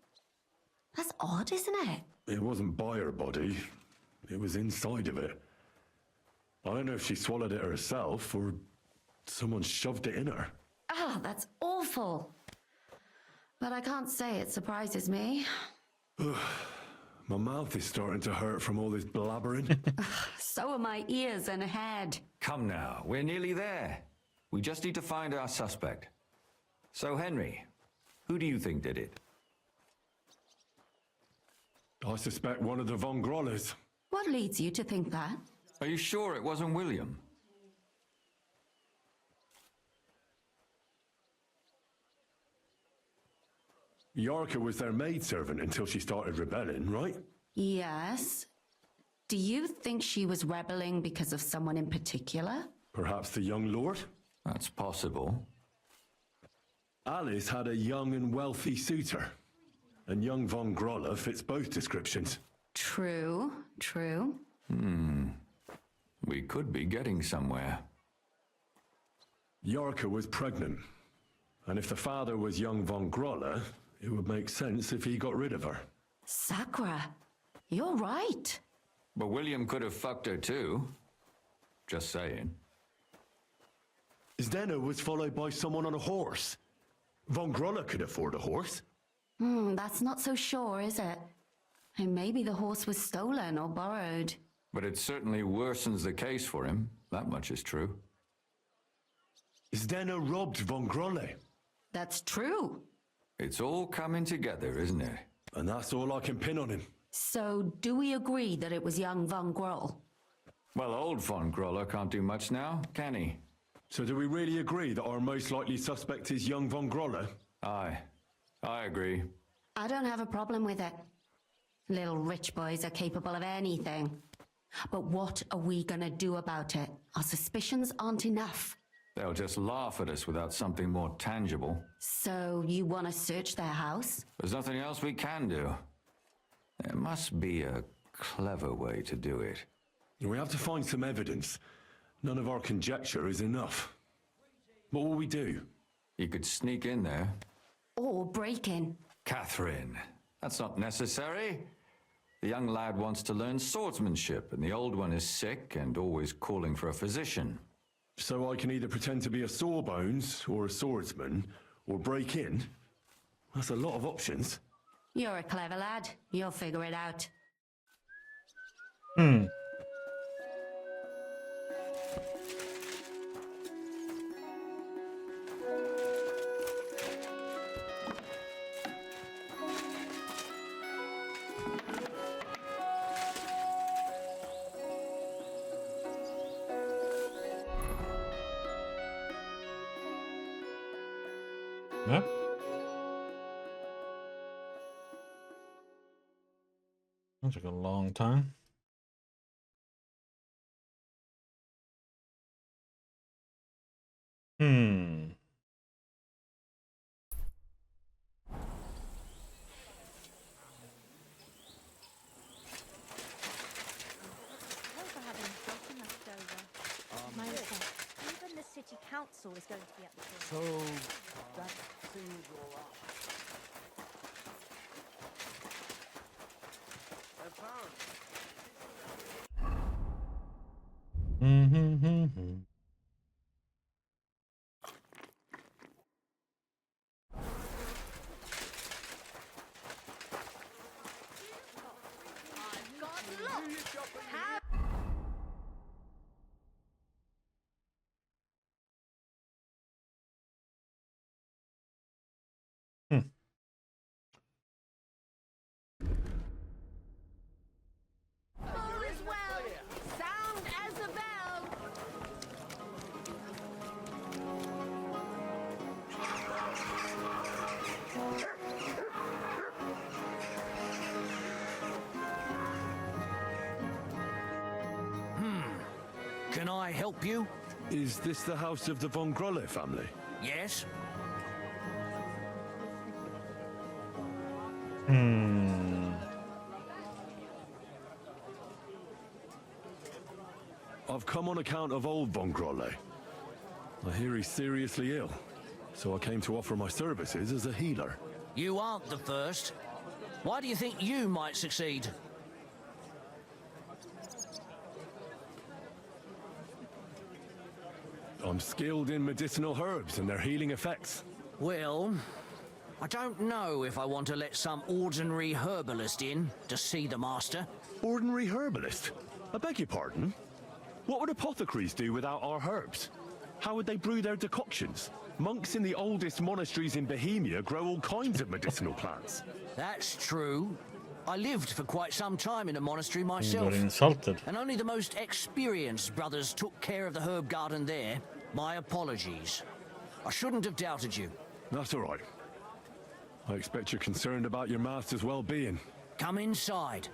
That's odd, isn't it? It wasn't by her body. It was inside of it. I don't know if she swallowed it herself or someone shoved it in her. That's awful. But I can't say it surprises me. My mouth is starting to hurt from all this blabbering. So are my ears and head. Come now, we're nearly there. We just need to find our suspect. So, Henry, who do you think did it? I suspect one of the von Grolles. What leads you to think that? Are you sure it wasn't William? Yarka was their maidservant until she started rebelling, right? Yes. Do you think she was rebelling because of someone in particular? Perhaps the young lord? That's possible. Alice had a young and wealthy suitor, and young von Grolle fits both descriptions. True, true. We could be getting somewhere. Yarka was pregnant, and if the father was young von Grolle, it would make sense if he got rid of her. Sakura, you're right. But William could have fucked her too. Just saying. Zdeno was followed by someone on a horse. Von Groller could afford a horse. That's not so sure, is it? And maybe the horse was stolen or borrowed. But it certainly worsens the case for him. That much is true. Zdeno robbed Von Grolle. That's true. It's all coming together, isn't it? And that's all I can pin on him. So, do we agree that it was young Von Groll? Well, old Von Groller can't do much now, can he? So do we really agree that our most likely suspect is young Von Groller? Aye. I agree. I don't have a problem with it. Little rich boys are capable of anything. But what are we gonna do about it? Our suspicions aren't enough. They'll just laugh at us without something more tangible. So, you wanna search their house? There's nothing else we can do. There must be a clever way to do it. We have to find some evidence. None of our conjecture is enough. What will we do? You could sneak in there. Or break in. Catherine, that's not necessary. The young lad wants to learn swordsmanship, and the old one is sick and always calling for a physician. So I can either pretend to be a sawbones, or a swordsman, or break in? That's a lot of options. You're a clever lad. You'll figure it out. Yep. That took a long time. Even the city council is going to be at the So that seems all up. All is well. Sound as a bell. Can I help you? Is this the house of the Von Grolle family? Yes? I've come on account of old Von Grolle. I hear he's seriously ill, so I came to offer my services as a healer. You aren't the first. Why do you think you might succeed? I'm skilled in medicinal herbs and their healing effects. Well, I don't know if I want to let some ordinary herbalist in to see the master. Ordinary herbalist? I beg your pardon? What would apothecaries do without our herbs? How would they brew their decoctions? Monks in the oldest monasteries in Bohemia grow all kinds of medicinal plants. That's true. I lived for quite some time in a monastery You myself. got insulted. And only the most experienced brothers took care of the herb garden there. My apologies. I shouldn't have doubted you. That's all right. I expect you're concerned about your master's well-being. Come inside.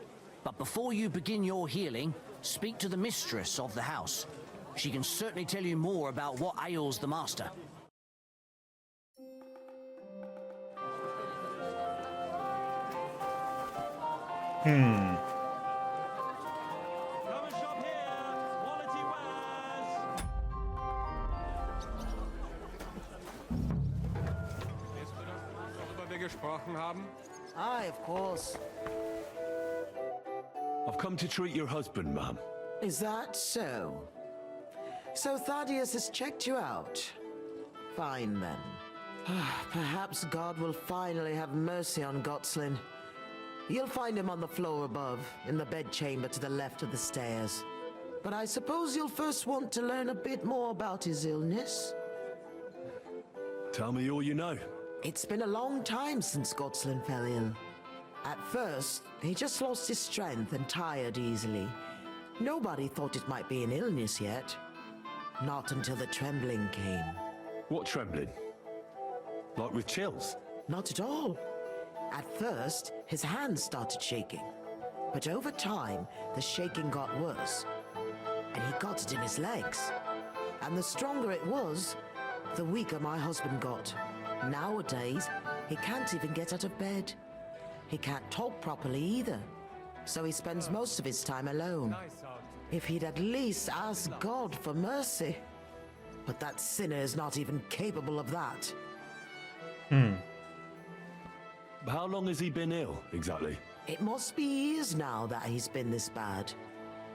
But before you begin your healing, speak to the mistress of the house. She can certainly tell you more about what ails the master. Gesprochen haben? Aye, of course. I've come to treat your husband, ma'am. Is that so? So Thaddeus has checked you out. Fine then. Perhaps God will finally have mercy on Gotslin. You'll find him on the floor above, in the bedchamber to the left of the stairs. But I suppose you'll first want to learn a bit more about his illness. Tell me all you know. It's been a long time since Gotslin fell ill. At first, he just lost his strength and tired easily. Nobody thought it might be an illness yet. Not until the trembling came. What trembling? Like with chills? Not at all. At first, his hands started shaking. But over time, the shaking got worse. And he got it in his legs. And the stronger it was, the weaker my husband got. Nowadays, he can't even get out of bed. He can't talk properly either. So he spends most of his time alone. If he'd at least ask God for mercy. But that sinner is not even capable of that. How long has he been ill, exactly? It must be years now that he's been this bad.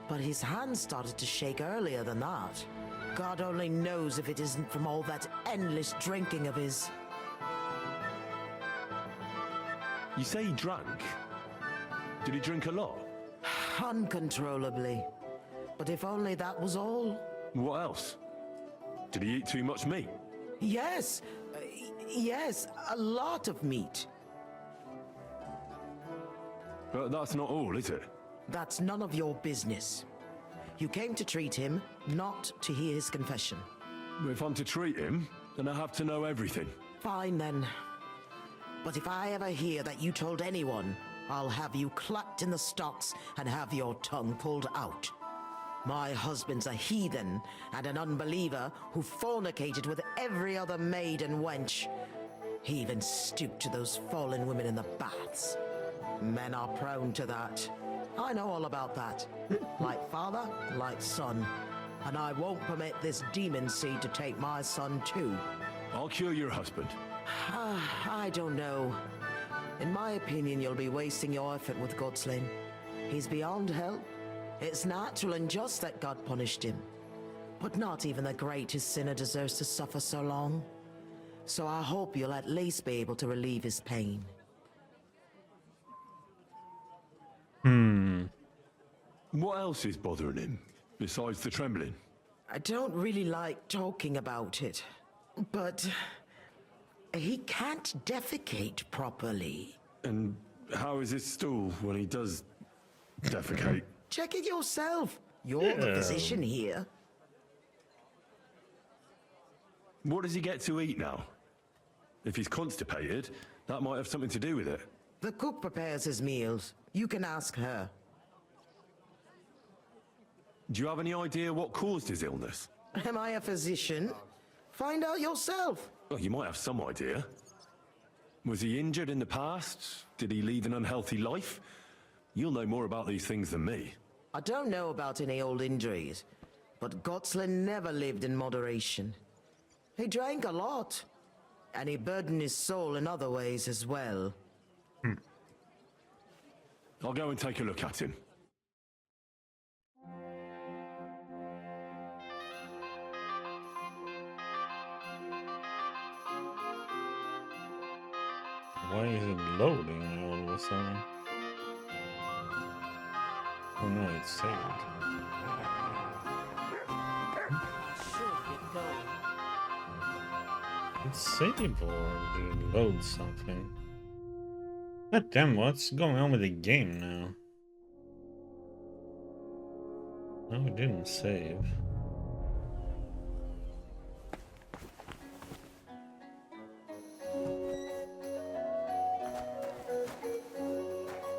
But his hands started to shake earlier than that. God only knows if it isn't from all that endless drinking of his. You say he drank? Did he drink a lot? Uncontrollably. But if only that was all. What else? Did he eat too much meat? Yes. Yes, a lot of meat. But that's not all, is it? That's none of your business. You came to treat him, not to hear his confession. If I'm to treat him, then I have to know everything. Fine then. But if I ever hear that you told anyone, I'll have you clapped in the stocks and have your tongue pulled out. My husband's a heathen and an unbeliever who fornicated with every other maid and wench. He even stooped to those fallen women in the baths. Men are prone to that. I know all about that. Like father, like son. And I won't permit this demon seed to take my son too. I'll cure your husband. I don't know. In my opinion, you'll be wasting your effort with Gotslin. He's beyond help. It's natural and just that God punished him. But not even the greatest sinner deserves to suffer so long. So I hope you'll at least be able to relieve his pain. What else is bothering him, besides the trembling? I don't really like talking about it, but he can't defecate properly. And how is his stool when he does defecate? Check it yourself. You're the physician here. What does he get to eat now? If he's constipated, that might have something to do with it. The cook prepares his meals. You can ask her. Do you have any idea what caused his illness? Am I a physician? Find out yourself. Well, you might have some idea. Was he injured in the past? Did he lead an unhealthy life? You'll know more about these things than me. I don't know about any old injuries, but Gotslin never lived in moderation. He drank a lot, and he burdened his soul in other ways as well. I'll go and take a look at him. Why is it loading all of a sudden? Oh no, it's saved. It's saved or did it load something? God damn, what's going on with the game now? No, it didn't save.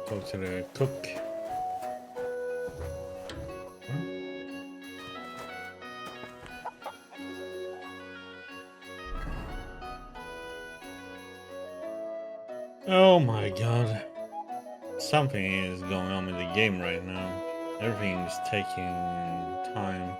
Go to the cook. Oh my god. Something is going on with the game right now. Everything is taking time.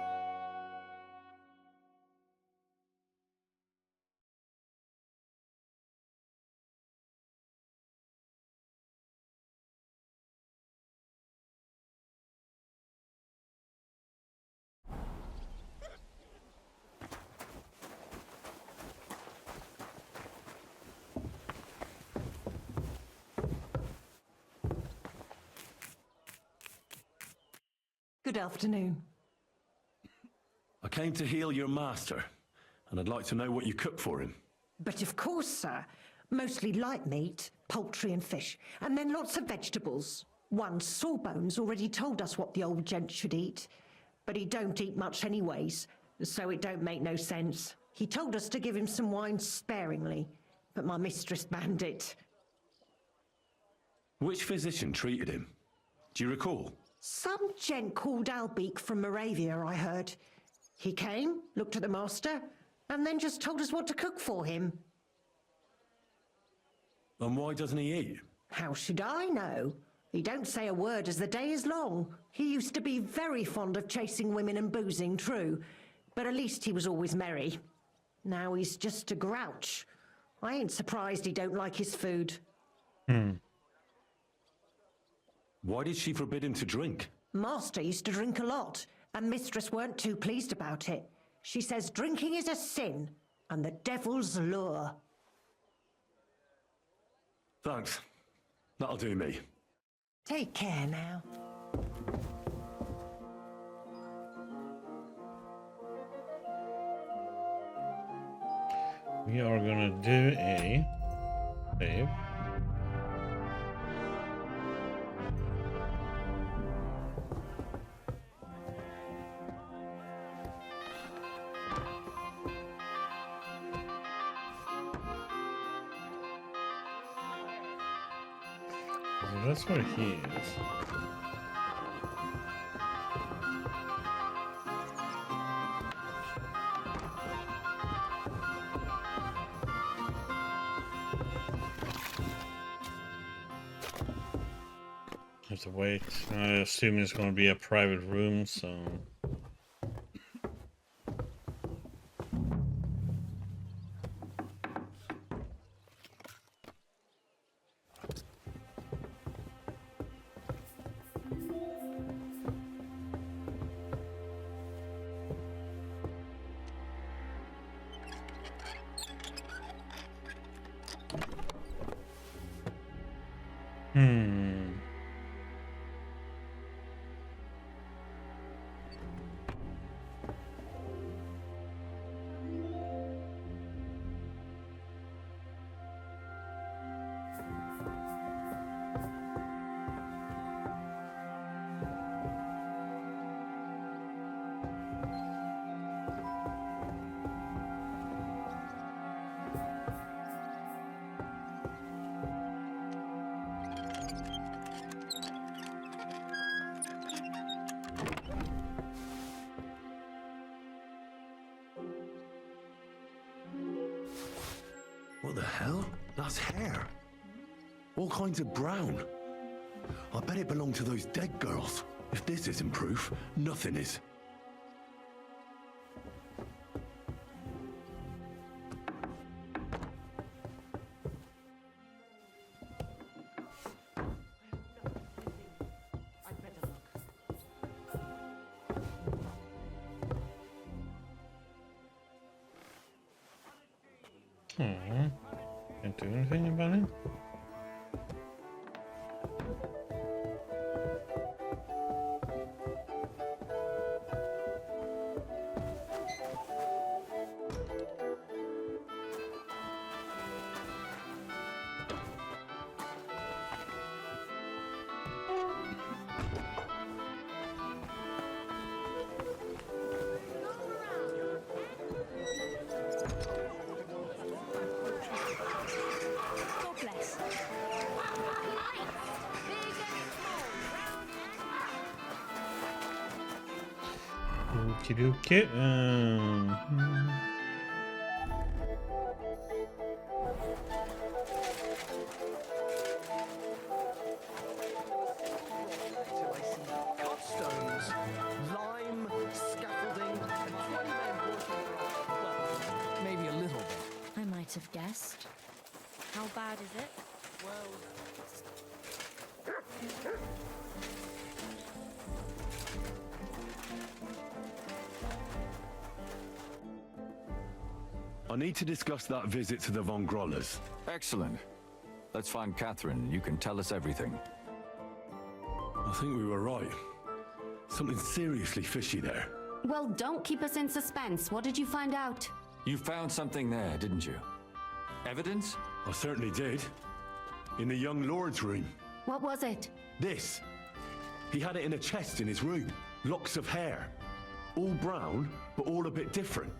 Good afternoon. I came to heal your master, and I'd like to know what you cook for him. But of course, sir. Mostly light meat, poultry and fish, and then lots of vegetables. One Sawbones already told us what the old gent should eat, but he don't eat much anyways, so it don't make no sense. He told us to give him some wine sparingly, but my mistress banned it. Which physician treated him? Do you recall? Some gent called Albeek from Moravia, I heard. He came, looked at the master, and then just told us what to cook for him. And why doesn't he eat? How should I know? He don't say a word as the day is long. He used to be very fond of chasing women and boozing, true, but at least he was always merry. Now he's just a grouch. I ain't surprised he don't like his food. Why did she forbid him to drink? Master used to drink a lot, and mistress weren't too pleased about it. She says drinking is a sin, and the devil's lure. Thanks. That'll do me. Take care now. We are gonna do a save. So that's where he is. Have to wait. I assume it's going to be a private room, so. What the hell? That's hair. All kinds of brown. I bet it belonged to those dead girls. If this isn't proof, nothing is. Can't do anything about it. Okay. Cutstones, lime, scaffolding, and 20 men working. Well, maybe a little bit. I might have guessed. How bad is it? I need to discuss that visit to the Von Grollers. Excellent. Let's find Catherine. You can tell us everything. I think we were right. Something seriously fishy there. Well, don't keep us in suspense. What did you find out? You found something there, didn't you? Evidence? I certainly did. In the young lord's room. What was it? This. He had it in a chest in his room. Locks of hair. All brown, but all a bit different.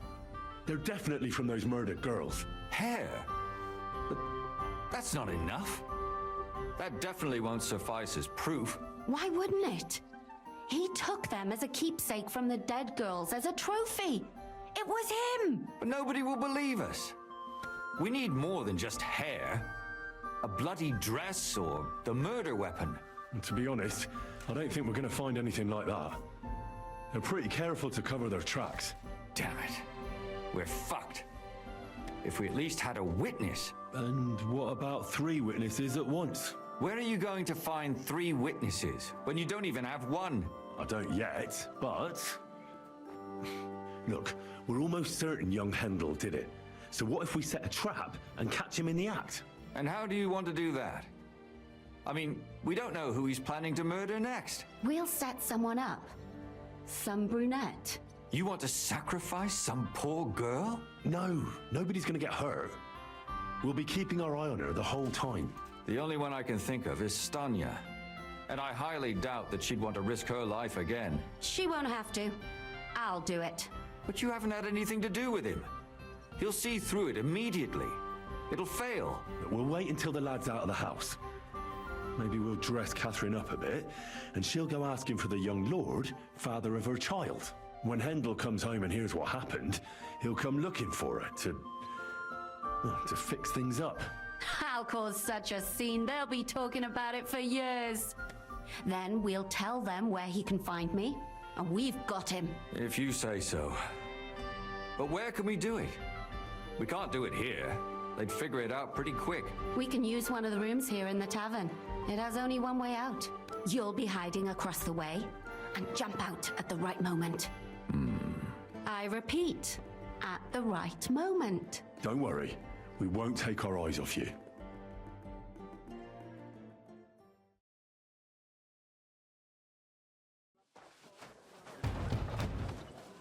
They're definitely from those murdered girls. Hair? But that's not enough. That definitely won't suffice as proof. Why wouldn't it? He took them as a keepsake from the dead girls, as a trophy. It was him! But nobody will believe us. We need more than just hair. A bloody dress or the murder weapon. And to be honest, I don't think we're going to find anything like that. They're pretty careful to cover their tracks. Damn it. We're fucked. If we at least had a witness. And what about 3 witnesses at once? Where are you going to find 3 witnesses when you don't even have one? I don't yet, but... Look, we're almost certain young Hendel did it. So what if we set a trap and catch him in the act? And how do you want to do that? I mean, we don't know who he's planning to murder next. We'll set someone up. Some brunette. You want to sacrifice some poor girl? No, nobody's going to get hurt. We'll be keeping our eye on her the whole time. The only one I can think of is Stanya. And I highly doubt that she'd want to risk her life again. She won't have to. I'll do it. But you haven't had anything to do with him. He'll see through it immediately. It'll fail. But we'll wait until the lad's out of the house. Maybe we'll dress Catherine up a bit, and she'll go asking for the young lord, father of her child. When Hendel comes home and hears what happened, he'll come looking for her to fix things up. I'll cause such a scene, they'll be talking about it for years. Then we'll tell them where he can find me, and we've got him. If you say so. But where can we do it? We can't do it here. They'd figure it out pretty quick. We can use one of the rooms here in the tavern. It has only one way out. You'll be hiding across the way, and jump out at the right moment. I repeat, at the right moment. Don't worry, we won't take our eyes off you.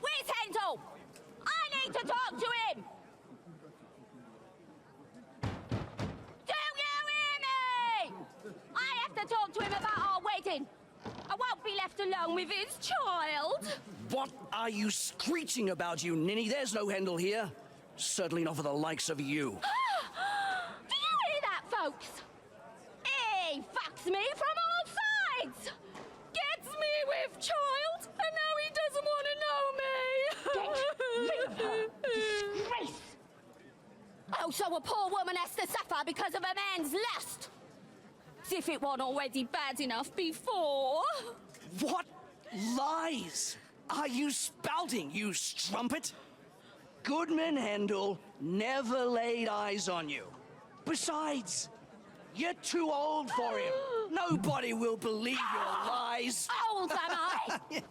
Where's Hendel? I need to talk to him! Do you hear me? I have to talk to him about our wedding. I won't be left alone with his child. What are you screeching about, you ninny? There's no Hendel here. Certainly not for the likes of you. Do you hear that, folks? He fucks me from all sides. Gets me with child, and now he doesn't want to know me. Get rid of her. Disgrace. Oh, so a poor woman has to suffer because of a man's lust. As if it wasn't already bad enough before. What lies are you spouting, you strumpet? Goodman Hendel never laid eyes on you. Besides, you're too old for him. Nobody will believe your lies. Old am I? He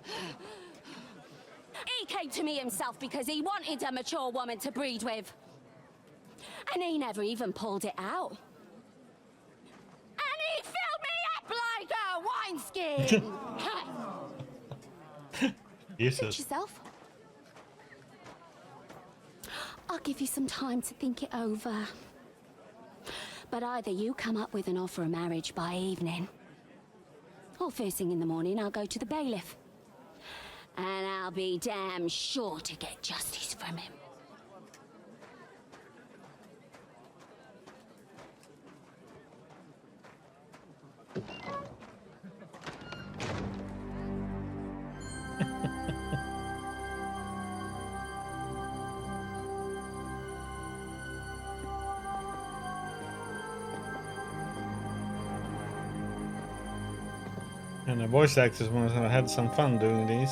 came to me himself because he wanted a mature woman to breed with. And he never even pulled it out. And he filled me up like a wineskin. Jesus. Yourself? I'll give you some time to think it over. But either you come up with an offer of marriage by evening, or first thing in the morning I'll go to the bailiff. And I'll be damn sure to get justice from him. And the voice actors must have had some fun doing these.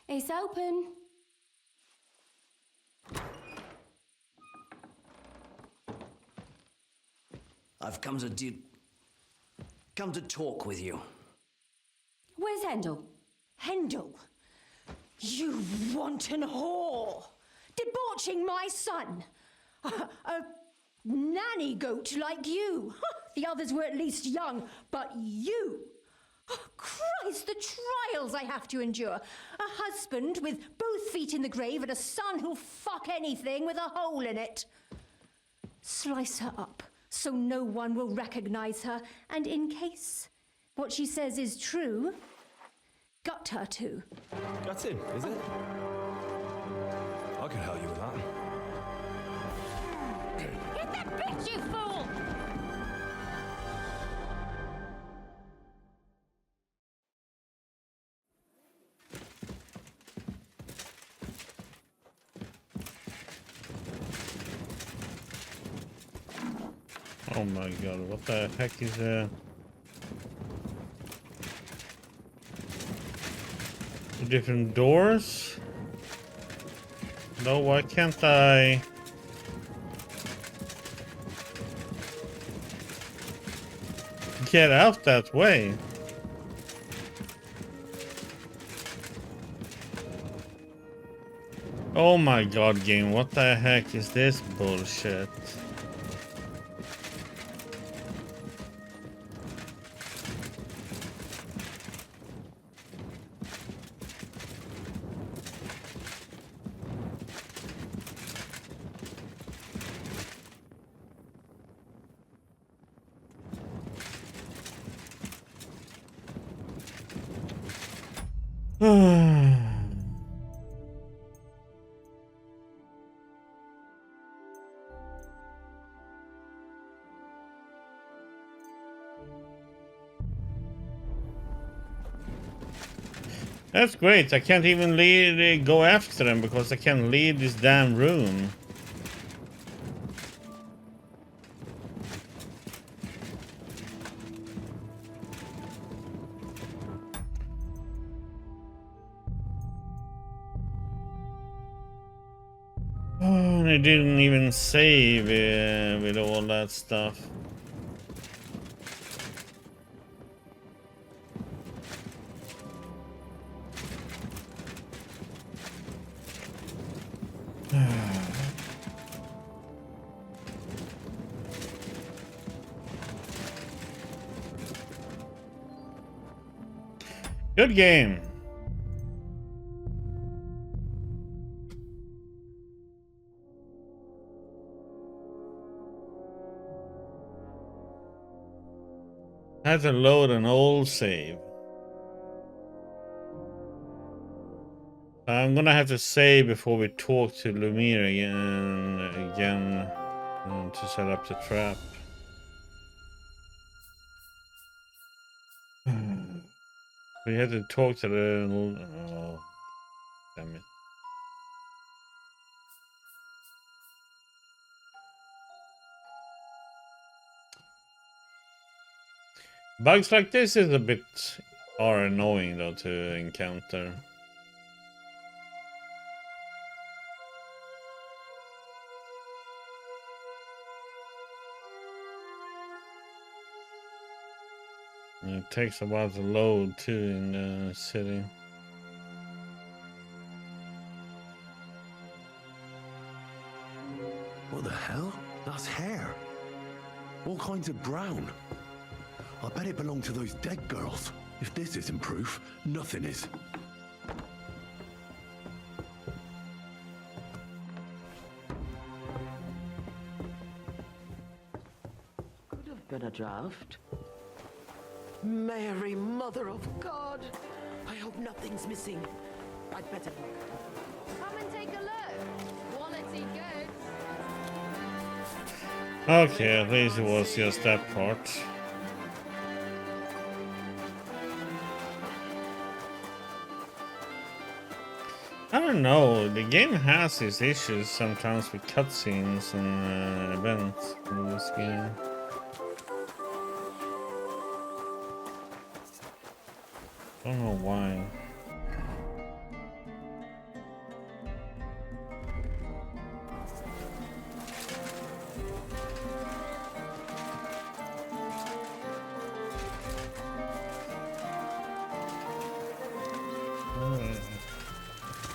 It's open. I've come to talk with you. Where's Hendel? Hendel, you wanton whore! Debauching my son! A nanny goat like you. The others were at least young, but you... Oh, Christ, the trials I have to endure. A husband with both feet in the grave and a son who'll fuck anything with a hole in it. Slice her up so no one will recognize her, and in case what she says is true, gut her too. That's him, is it? I can help you with that. Hit that bitch, you fool! Oh my god, what the heck is different doors? No, why can't I? Get out that way? Oh my god, game, what the heck is this bullshit? That's great. I can't even go after them because I can't leave this damn room. Oh, and I didn't even save with all that stuff. Good game. I had to load an old save. I'm gonna have to save before we talk to Lumiere again to set up the trap. We had to talk to the... Oh, damn it. Bugs like this is a bit annoying though to encounter. And it takes a while to load too in the city. What the hell? That's hair. All kinds of brown. I bet it belonged to those dead girls. If this isn't proof, nothing is. Could have been a draft. Mary, Mother of God! I hope nothing's missing. I'd better look. Come and take a look. Quality goods. Okay, at least it was just that part. I don't know, the game has its issues sometimes with cutscenes and events in this game. I don't know why.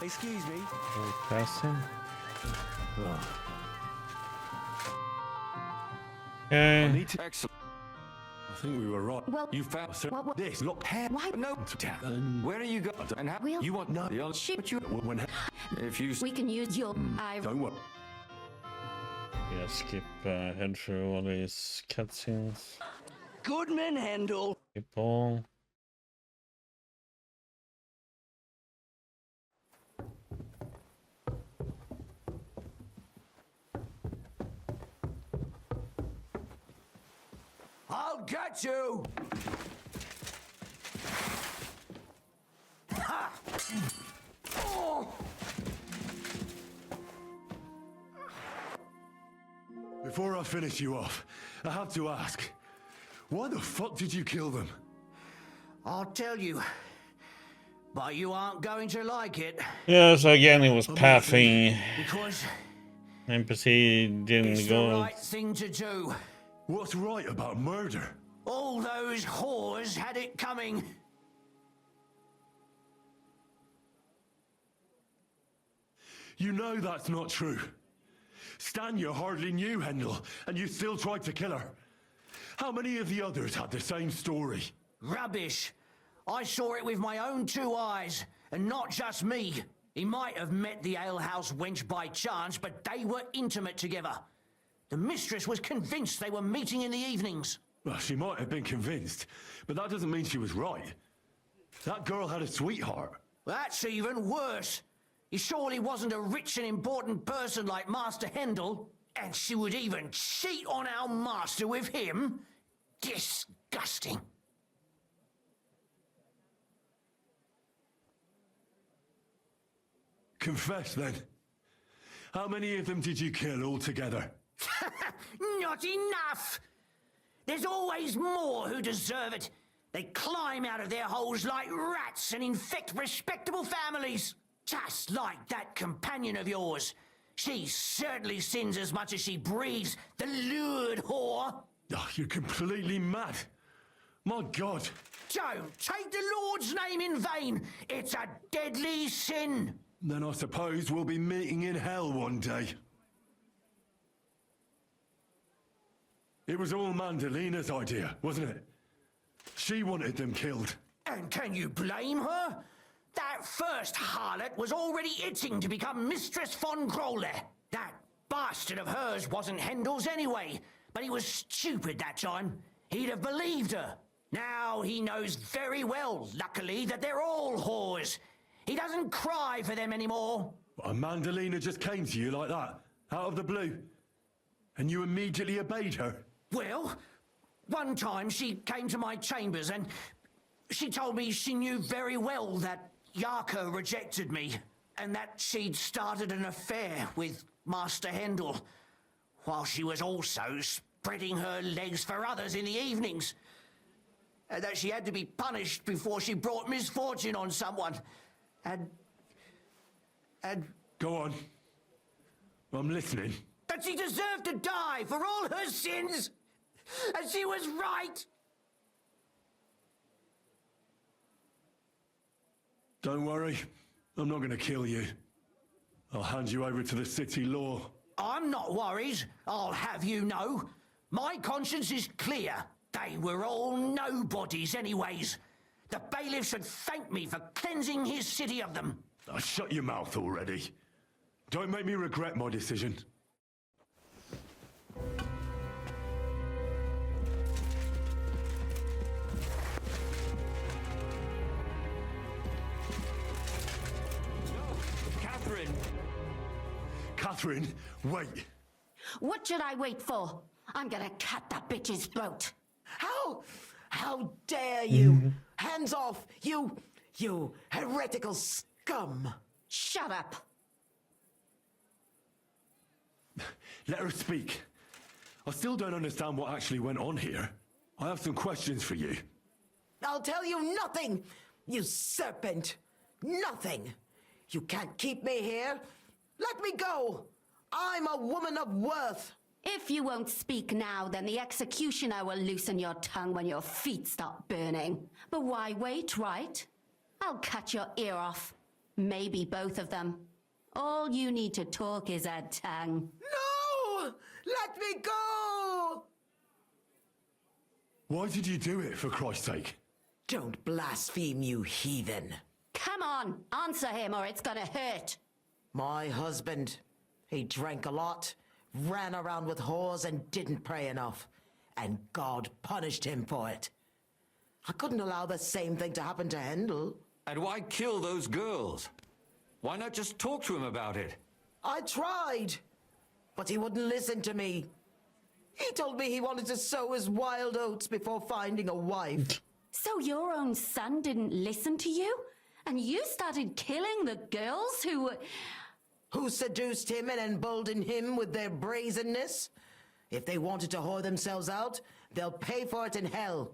Excuse me. Passing. I Okay. need to. Excellent. I think we were right. Well, you found what- this. Look, hair. Why? No. Where are you going? And how? We'll- You want no? The other shit. But you when? If you We can use your. don't worry. Yeah, skip head through all these cutscenes. Goodman Handel. Skip all. I'll get you! Ha! Oh! Before I finish you off, I have to ask, why the fuck did you kill them? I'll tell you. But you aren't going to like it. Yeah, so again, it was pathing. Because NPC didn't it's the go. right thing to do. What's right about murder? All those whores had it coming. You know that's not true. Stan, you hardly knew Hendel, and you still tried to kill her. How many of the others had the same story? Rubbish. I saw it with my own 2 eyes, and not just me. He might have met the alehouse wench by chance, but they were intimate together. The mistress was convinced they were meeting in the evenings. Well, she might have been convinced, but that doesn't mean she was right. That girl had a sweetheart. That's even worse. He surely wasn't a rich and important person like Master Hendel, and she would even cheat on our master with him? Disgusting. Confess then. How many of them did you kill altogether? Not enough! There's always more who deserve it. They climb out of their holes like rats and infect respectable families. Just like that companion of yours. She certainly sins as much as she breathes, the lured whore. Oh, you're completely mad. My God. Don't take the Lord's name in vain. It's a deadly sin. Then I suppose we'll be meeting in hell one day. It was all Mandalina's idea, wasn't it? She wanted them killed. And can you blame her? That first harlot was already itching to become Mistress von Grolle. That bastard of hers wasn't Hendel's anyway, but he was stupid that time. He'd have believed her. Now he knows very well, luckily, that they're all whores. He doesn't cry for them anymore. And Mandalina just came to you like that, out of the blue. And you immediately obeyed her. Well, one time she came to my chambers and she told me she knew very well that Yarka rejected me and that she'd started an affair with Master Hendel, while she was also spreading her legs for others in the evenings. And that she had to be punished before she brought misfortune on someone. And... Go on. I'm listening. That she deserved to die for all her sins! And she was right! Don't worry. I'm not going to kill you. I'll hand you over to the city law. I'm not worried, I'll have you know. My conscience is clear. They were all nobodies anyways. The bailiff should thank me for cleansing his city of them. Oh, shut your mouth already. Don't make me regret my decision. Catherine! Catherine, wait. What should I wait for? I'm gonna cut that bitch's throat. How dare you? Hands off, you heretical scum. Shut up. Let her speak. I still don't understand what actually went on here. I have some questions for you. I'll tell you nothing, you serpent. Nothing. You can't keep me here. Let me go. I'm a woman of worth. If you won't speak now, then the executioner will loosen your tongue when your feet stop burning. But why wait, right? I'll cut your ear off. Maybe both of them. All you need to talk is a tongue. No! Let me go! Why did you do it, for Christ's sake? Don't blaspheme, you heathen. Come on, answer him or it's gonna hurt. My husband, he drank a lot, ran around with whores and didn't pray enough. And God punished him for it. I couldn't allow the same thing to happen to Hendel. And why kill those girls? Why not just talk to him about it? I tried, but he wouldn't listen to me. He told me he wanted to sow his wild oats before finding a wife. So your own son didn't listen to you? And you started killing the girls who seduced him and emboldened him with their brazenness? If they wanted to whore themselves out, they'll pay for it in hell.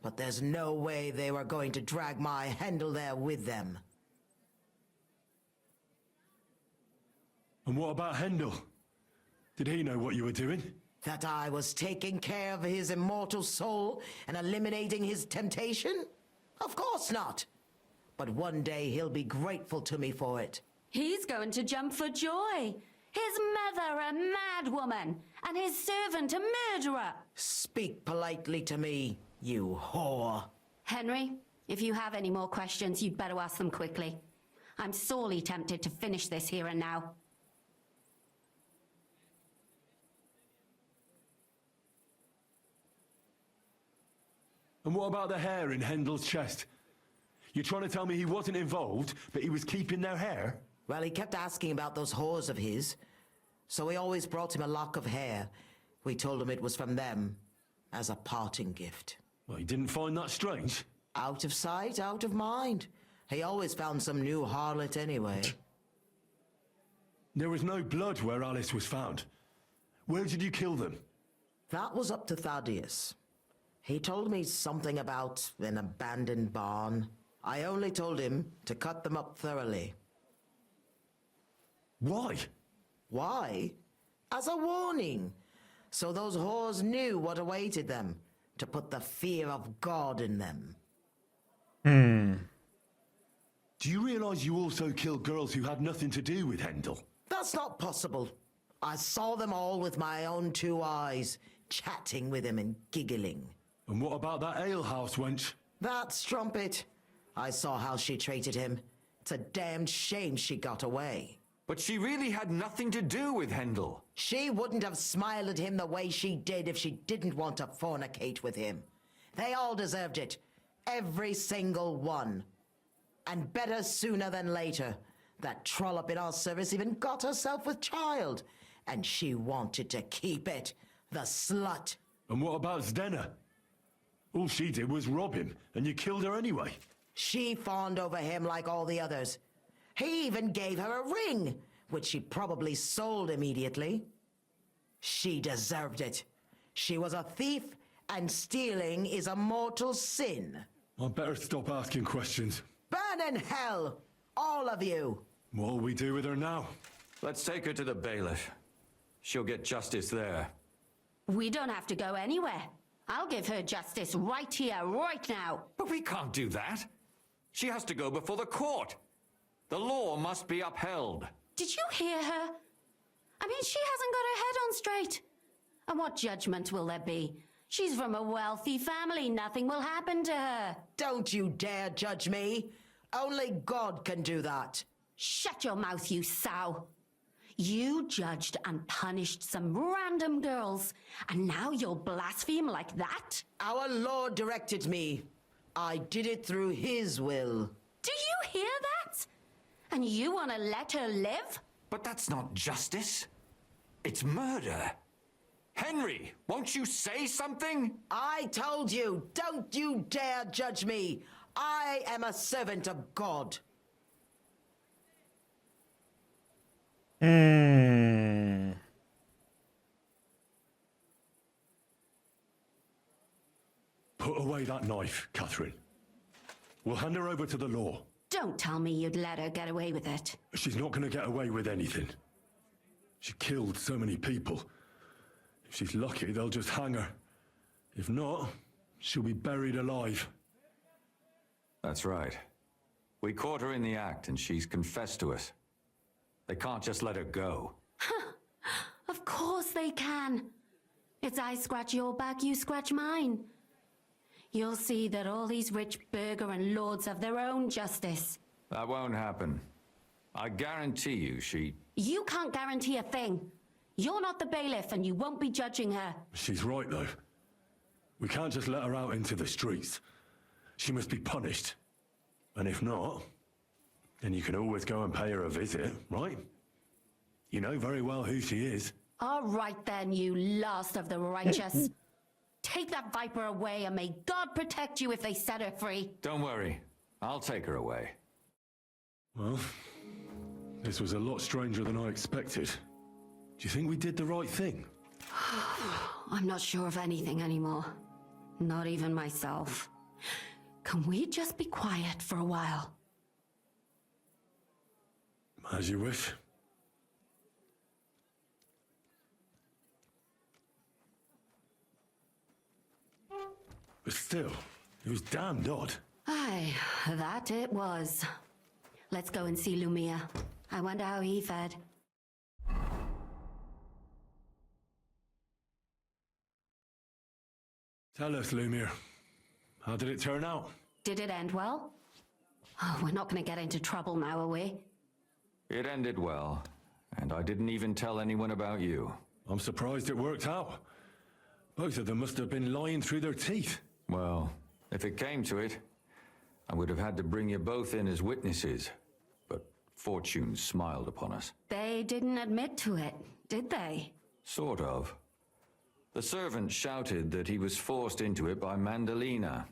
But there's no way they were going to drag my Hendel there with them. And what about Hendel? Did he know what you were doing? That I was taking care of his immortal soul and eliminating his temptation? Of course not. But one day he'll be grateful to me for it. he's going to jump for joy. His mother a mad woman, and his servant a murderer. Speak politely to me, you whore. Henry, if you have any more questions, you'd better ask them quickly. I'm sorely tempted to finish this here and now. And what about the hair in Hendel's chest? You're trying to tell me he wasn't involved, but he was keeping their hair? Well, he kept asking about those whores of his. So we always brought him a lock of hair. We told him it was from them, as a parting gift. Well, he didn't find that strange? Out of sight, out of mind. He always found some new harlot anyway. There was no blood where Alice was found. Where did you kill them? That was up to Thaddeus. He told me something about an abandoned barn. I only told him to cut them up thoroughly. Why? Why? As a warning. So those whores knew what awaited them. To put the fear of God in them. Do you realize you also killed girls who had nothing to do with Hendel? That's not possible. I saw them all with my own two eyes, chatting with him and giggling. And what about that alehouse wench? That strumpet. I saw how she treated him. It's a damned shame she got away. But she really had nothing to do with Hendel. She wouldn't have smiled at him the way she did if she didn't want to fornicate with him. They all deserved it. Every single one. And better sooner than later. That trollop in our service even got herself with child. And she wanted to keep it. The slut. And what about Zdenna? All she did was rob him, and you killed her anyway. She fawned over him like all the others. He even gave her a ring, which she probably sold immediately. She deserved it. She was a thief, and stealing is a mortal sin. I'd better stop asking questions. Burn in hell, all of you. What'll we do with her now? Let's take her to the bailiff. She'll get justice there. We don't have to go anywhere. I'll give her justice right here, right now. But we can't do that. She has to go before the court. The law must be upheld. Did you hear her? I mean, she hasn't got her head on straight. And what judgment will there be? She's from a wealthy family. Nothing will happen to her. Don't you dare judge me. Only God can do that. Shut your mouth, you sow. You judged and punished some random girls, and now you'll blaspheme like that? Our Lord directed me. I did it through His will. Do you hear that? And you want to let her live? But that's not justice. It's murder. Henry, won't you say something? I told you, don't you dare judge me. I am a servant of God. Put away that knife, Catherine. We'll hand her over to the law. Don't tell me you'd let her get away with it. She's not going to get away with anything. She killed so many people. If she's lucky, they'll just hang her. If not, she'll be buried alive. That's right. We caught her in the act and she's confessed to us. They can't just let her go. Of course they can. It's I scratch your back, you scratch mine. you'll see that all these rich burgher and lords have their own justice. That won't happen. I guarantee you she... You can't guarantee a thing. You're not the bailiff and you won't be judging her. She's right, though. We can't just let her out into the streets. She must be punished. And if not, then you can always go and pay her a visit, right? You know very well who she is. All right then, you last of the righteous. Take that viper away and may God protect you if they set her free. Don't worry. I'll take her away. Well, this was a lot stranger than I expected. Do you think we did the right thing? I'm not sure of anything anymore. Not even myself. Can we just be quiet for a while? As you wish. But still, it was damned odd. Aye, that it was. Let's go and see Lumia. I wonder how he fared. Tell us, Lumiere. How did it turn out? Did it end well? Oh, we're not going to get into trouble now, are we? It ended well, and I didn't even tell anyone about you. I'm surprised it worked out. Both of them must have been lying through their teeth. Well, if it came to it, I would have had to bring you both in as witnesses. But fortune smiled upon us. They didn't admit to it, did they? Sort of. The servant shouted that he was forced into it by Mandalina.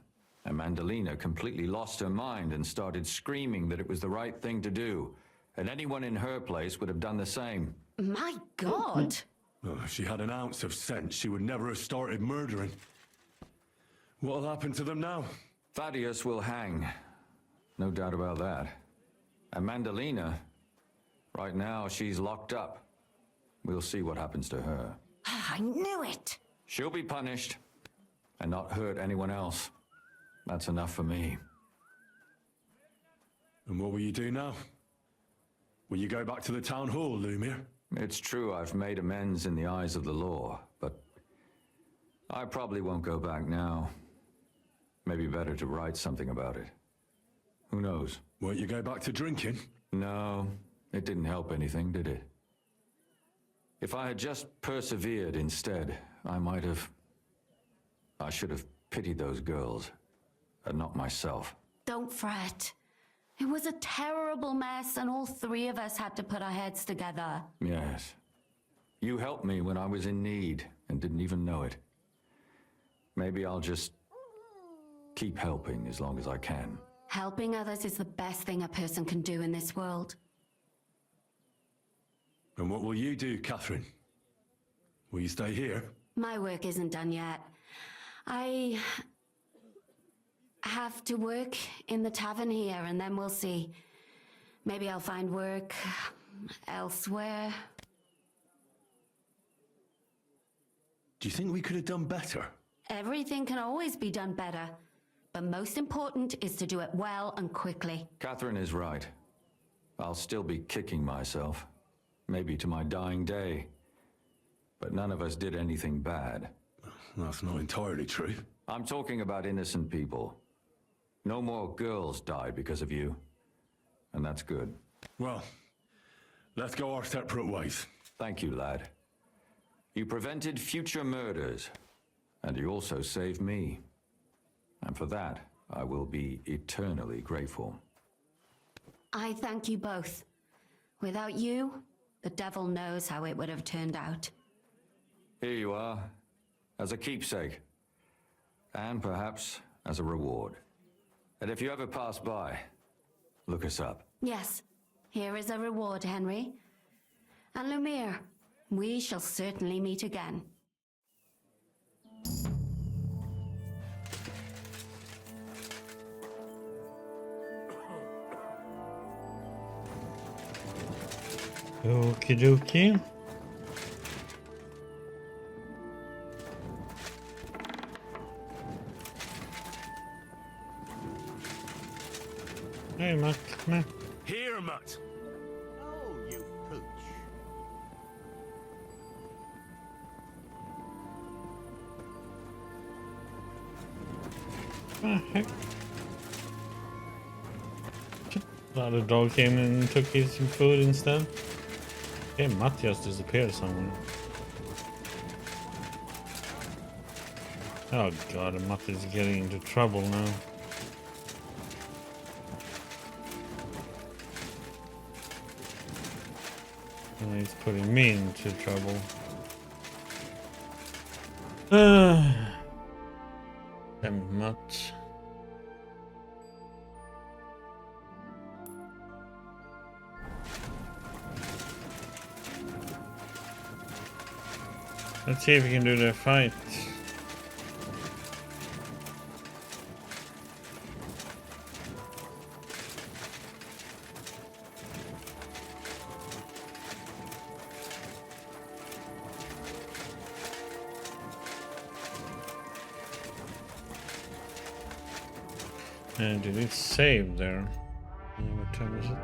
And Mandalina completely lost her mind and started screaming that it was the right thing to do. And anyone in her place would have done the same. My God! Oh, if she had an ounce of sense, she would never have started murdering. What'll happen to them now? Thaddeus will hang. No doubt about that. And Mandalina, right now she's locked up. We'll see what happens to her. I knew it! She'll be punished, and not hurt anyone else. That's enough for me. And what will you do now? Will you go back to the town hall, Lumiere? It's true I've made amends in the eyes of the law, but I probably won't go back now. Maybe better to write something about it. Who knows? Won't you go back to drinking? No, it didn't help anything, did it? If I had just persevered instead, I should have pitied those girls, and not myself. Don't fret. It was a terrible mess, and all three of us had to put our heads together. Yes. You helped me when I was in need, and didn't even know it. Maybe I'll just keep helping as long as I can. Helping others is the best thing a person can do in this world. And what will you do, Catherine? Will you stay here? My work isn't done yet. I have to work in the tavern here, and then we'll see. Maybe I'll find work elsewhere. Do you think we could have done better? Everything can always be done better. But most important is to do it well and quickly. Catherine is right. I'll still be kicking myself. Maybe to my dying day. But none of us did anything bad. That's not entirely true. I'm talking about innocent people. No more girls died because of you. And that's good. Well, let's go our separate ways. Thank you, lad. You prevented future murders. And you also saved me. And for that, I will be eternally grateful. I thank you both. Without you, the devil knows how it would have turned out. Here you are, as a keepsake. And perhaps as a reward. And if you ever pass by, look us up. Yes, here is a reward, Henry. And Lumiere, we shall certainly meet again. Okie dokie. Hey, Matt, come here. Here, Matt. Oh, you pooch. Ah, heck. The other dog came and took his food instead. Okay, Matthias disappeared somewhere. Oh god, Matthias is getting into trouble now. And he's putting me into trouble. Damn much. Let's see if we can do the fight. And did it save there? What time is it?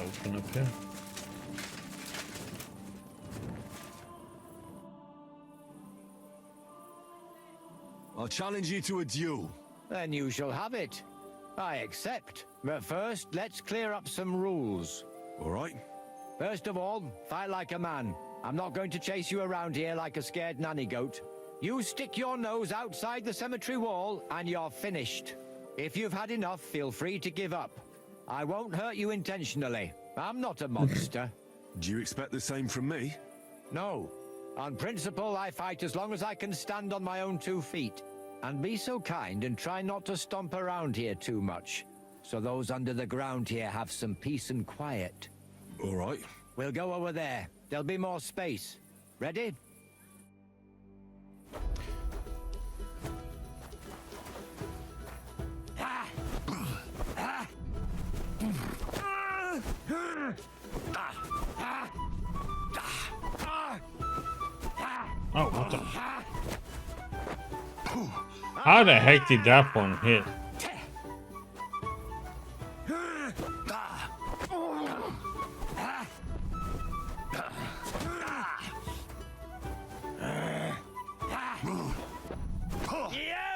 Open up here. I'll challenge you to a duel. Then you shall have it. I accept. But first, let's clear up some rules. All right. First of all, fight like a man. I'm not going to chase you around here like a scared nanny goat. You stick your nose outside the cemetery wall and you're finished. If you've had enough, feel free to give up. I won't hurt you intentionally. I'm not a monster. Do you expect the same from me? No. On principle, I fight as long as I can stand on my own 2 feet. And be so kind and try not to stomp around here too much, so those under the ground here have some peace and quiet. All right. We'll go over there. There'll be more space. Ready? Oh, what the? How the heck did that one hit?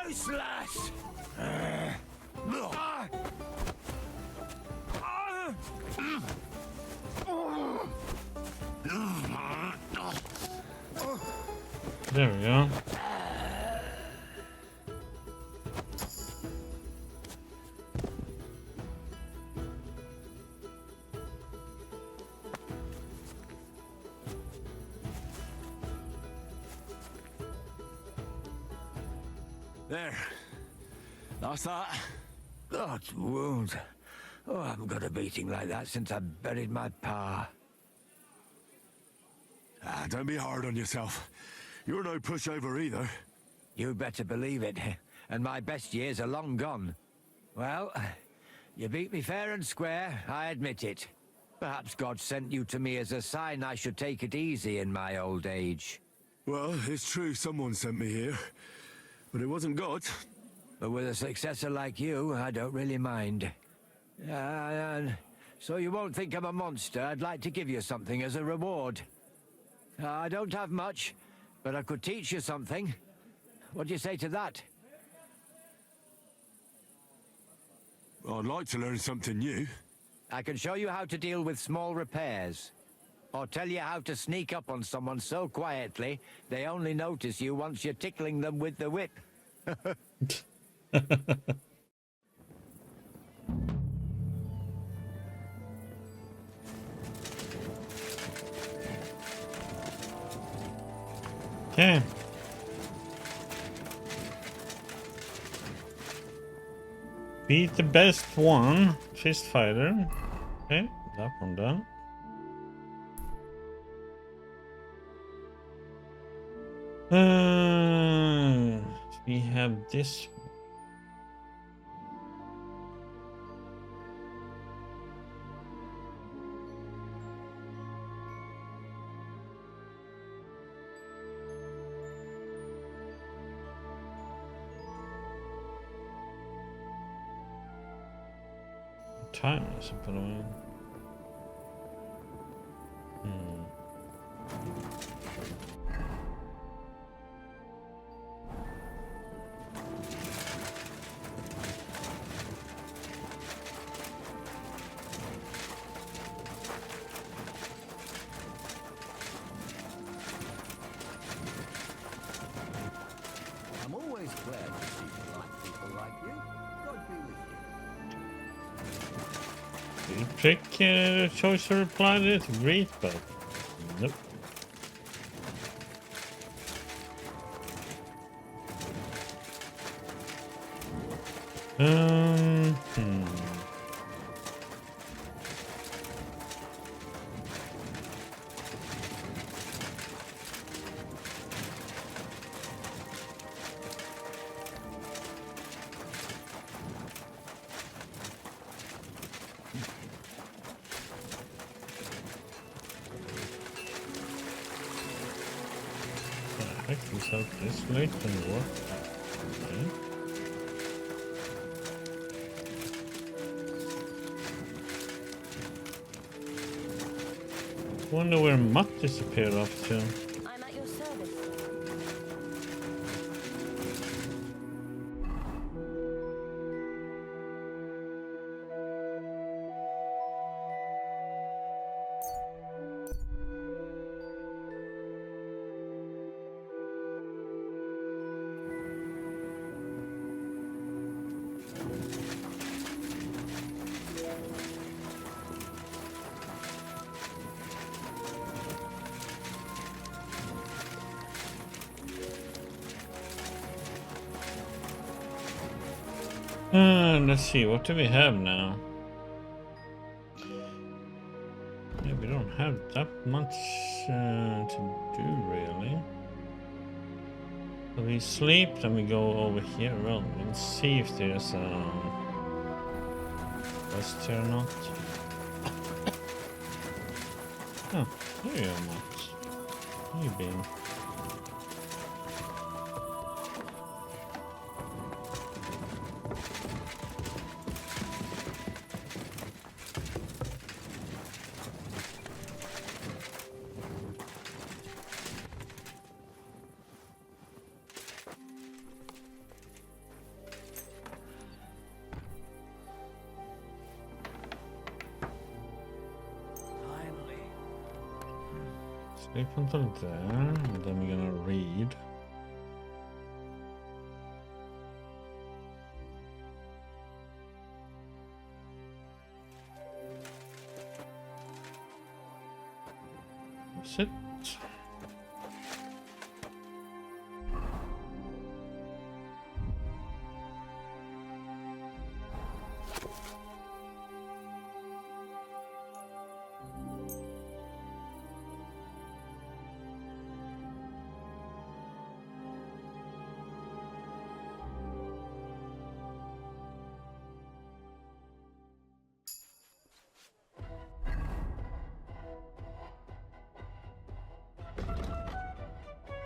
Useless! There we go. There. That's that. God's wound. Oh, I haven't got a beating like that since I buried my pa. Don't be hard on yourself. You're no pushover either. You better believe it. And my best years are long gone. Well, you beat me fair and square, I admit it. Perhaps God sent you to me as a sign I should take it easy in my old age. Well, it's true someone sent me here. But it wasn't God. But with a successor like you, I don't really mind. So you won't think I'm a monster. I'd like to give you something as a reward. I don't have much, but I could teach you something. What do you say to that? I'd like to learn something new. I can show you how to deal with small repairs. Or tell you how to sneak up on someone so quietly, they only notice you once you're tickling them with the whip. Okay. Beat the best one. Fist fighter. Okay, that one done. We have this. time is it, by the way? I'm always glad to see polite people like you. God be with you. You pick choice to reply to this, great, but nope. Heck, this out this late can work. Okay. Wonder where Mutt disappeared off to. I'm at your service. Let's see, what do we have now? Yeah, we don't have that much to do, really. So we sleep, then we go over here. Well, let's see if there's quest here or not. Oh, here you are, Max. How you been? Sleep until there, and then we're gonna read. That's it.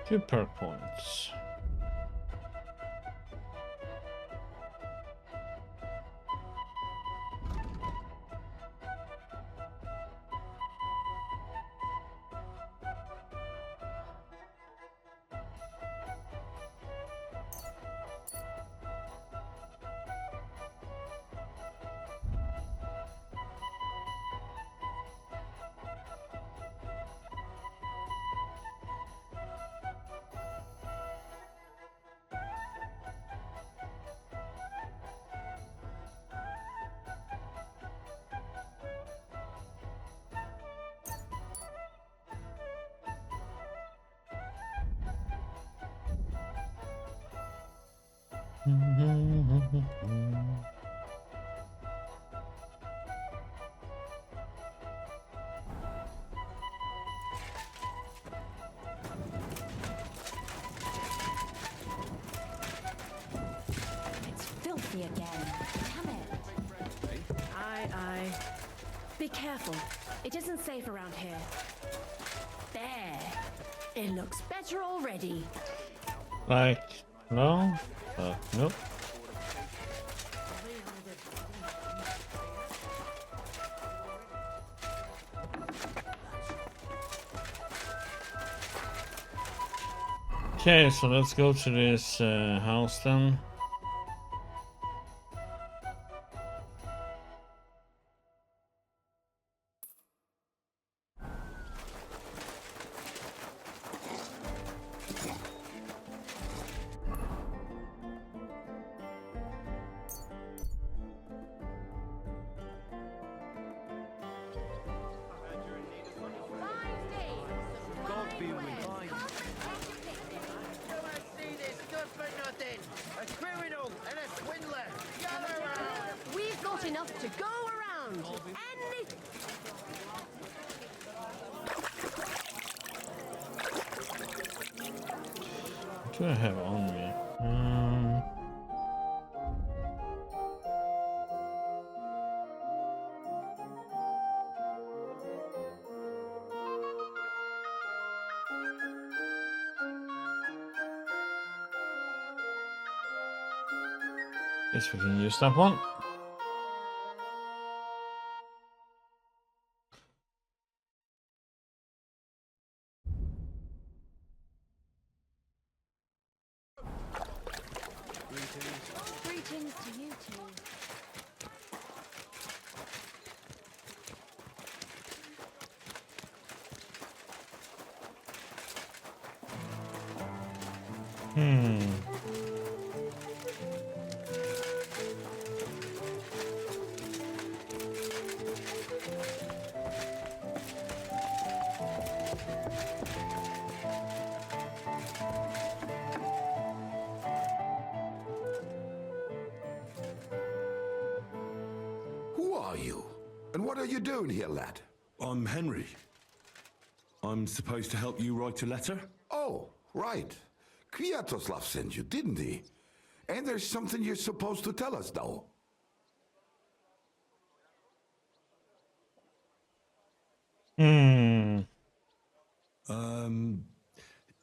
Two perk points. It's filthy again. Damn it. Aye. Be careful. It isn't safe around here. There. It looks better already. Like, no? Nope. Okay, so let's go to this house then. We've got enough to go around. What do I have on me? Guess we can use that one. Greetings to you two. Who are you? And what are you doing here, lad? I'm Henry. I'm supposed to help you write a letter? Oh, right. Kwiatoslav sent you, didn't he? And there's something you're supposed to tell us, though.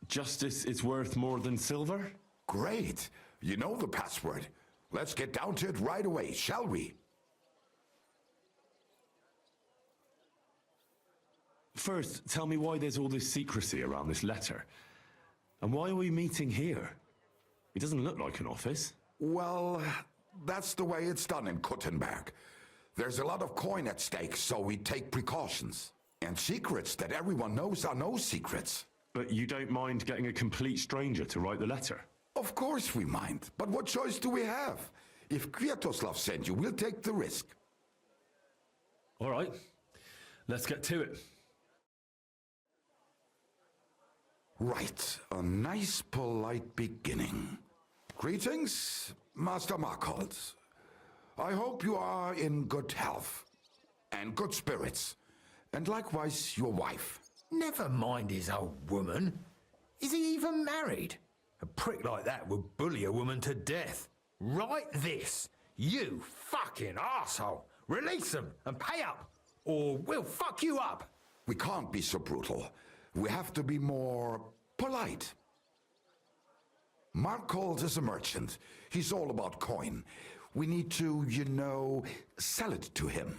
Justice is worth more than silver? Great. You know the password. Let's get down to it right away, shall we? First, tell me why there's all this secrecy around this letter. And why are we meeting here? It doesn't look like an office. Well, that's the way it's done in Kuttenberg. There's a lot of coin at stake, so we take precautions. And secrets that everyone knows are no secrets. But you don't mind getting a complete stranger to write the letter? Of course we mind, but what choice do we have? If Kwiatoslav sent you, we'll take the risk. All right, let's get to it. Right, a nice polite beginning. Greetings, Master Markhold. I hope you are in good health and good spirits, and likewise your wife. Never mind his old woman. Is he even married? A prick like that would bully a woman to death. Write this. You fucking arsehole. Release them and pay up, or we'll fuck you up. We can't be so brutal. We have to be more polite. Markhold is a merchant. He's all about coin. We need to, sell it to him.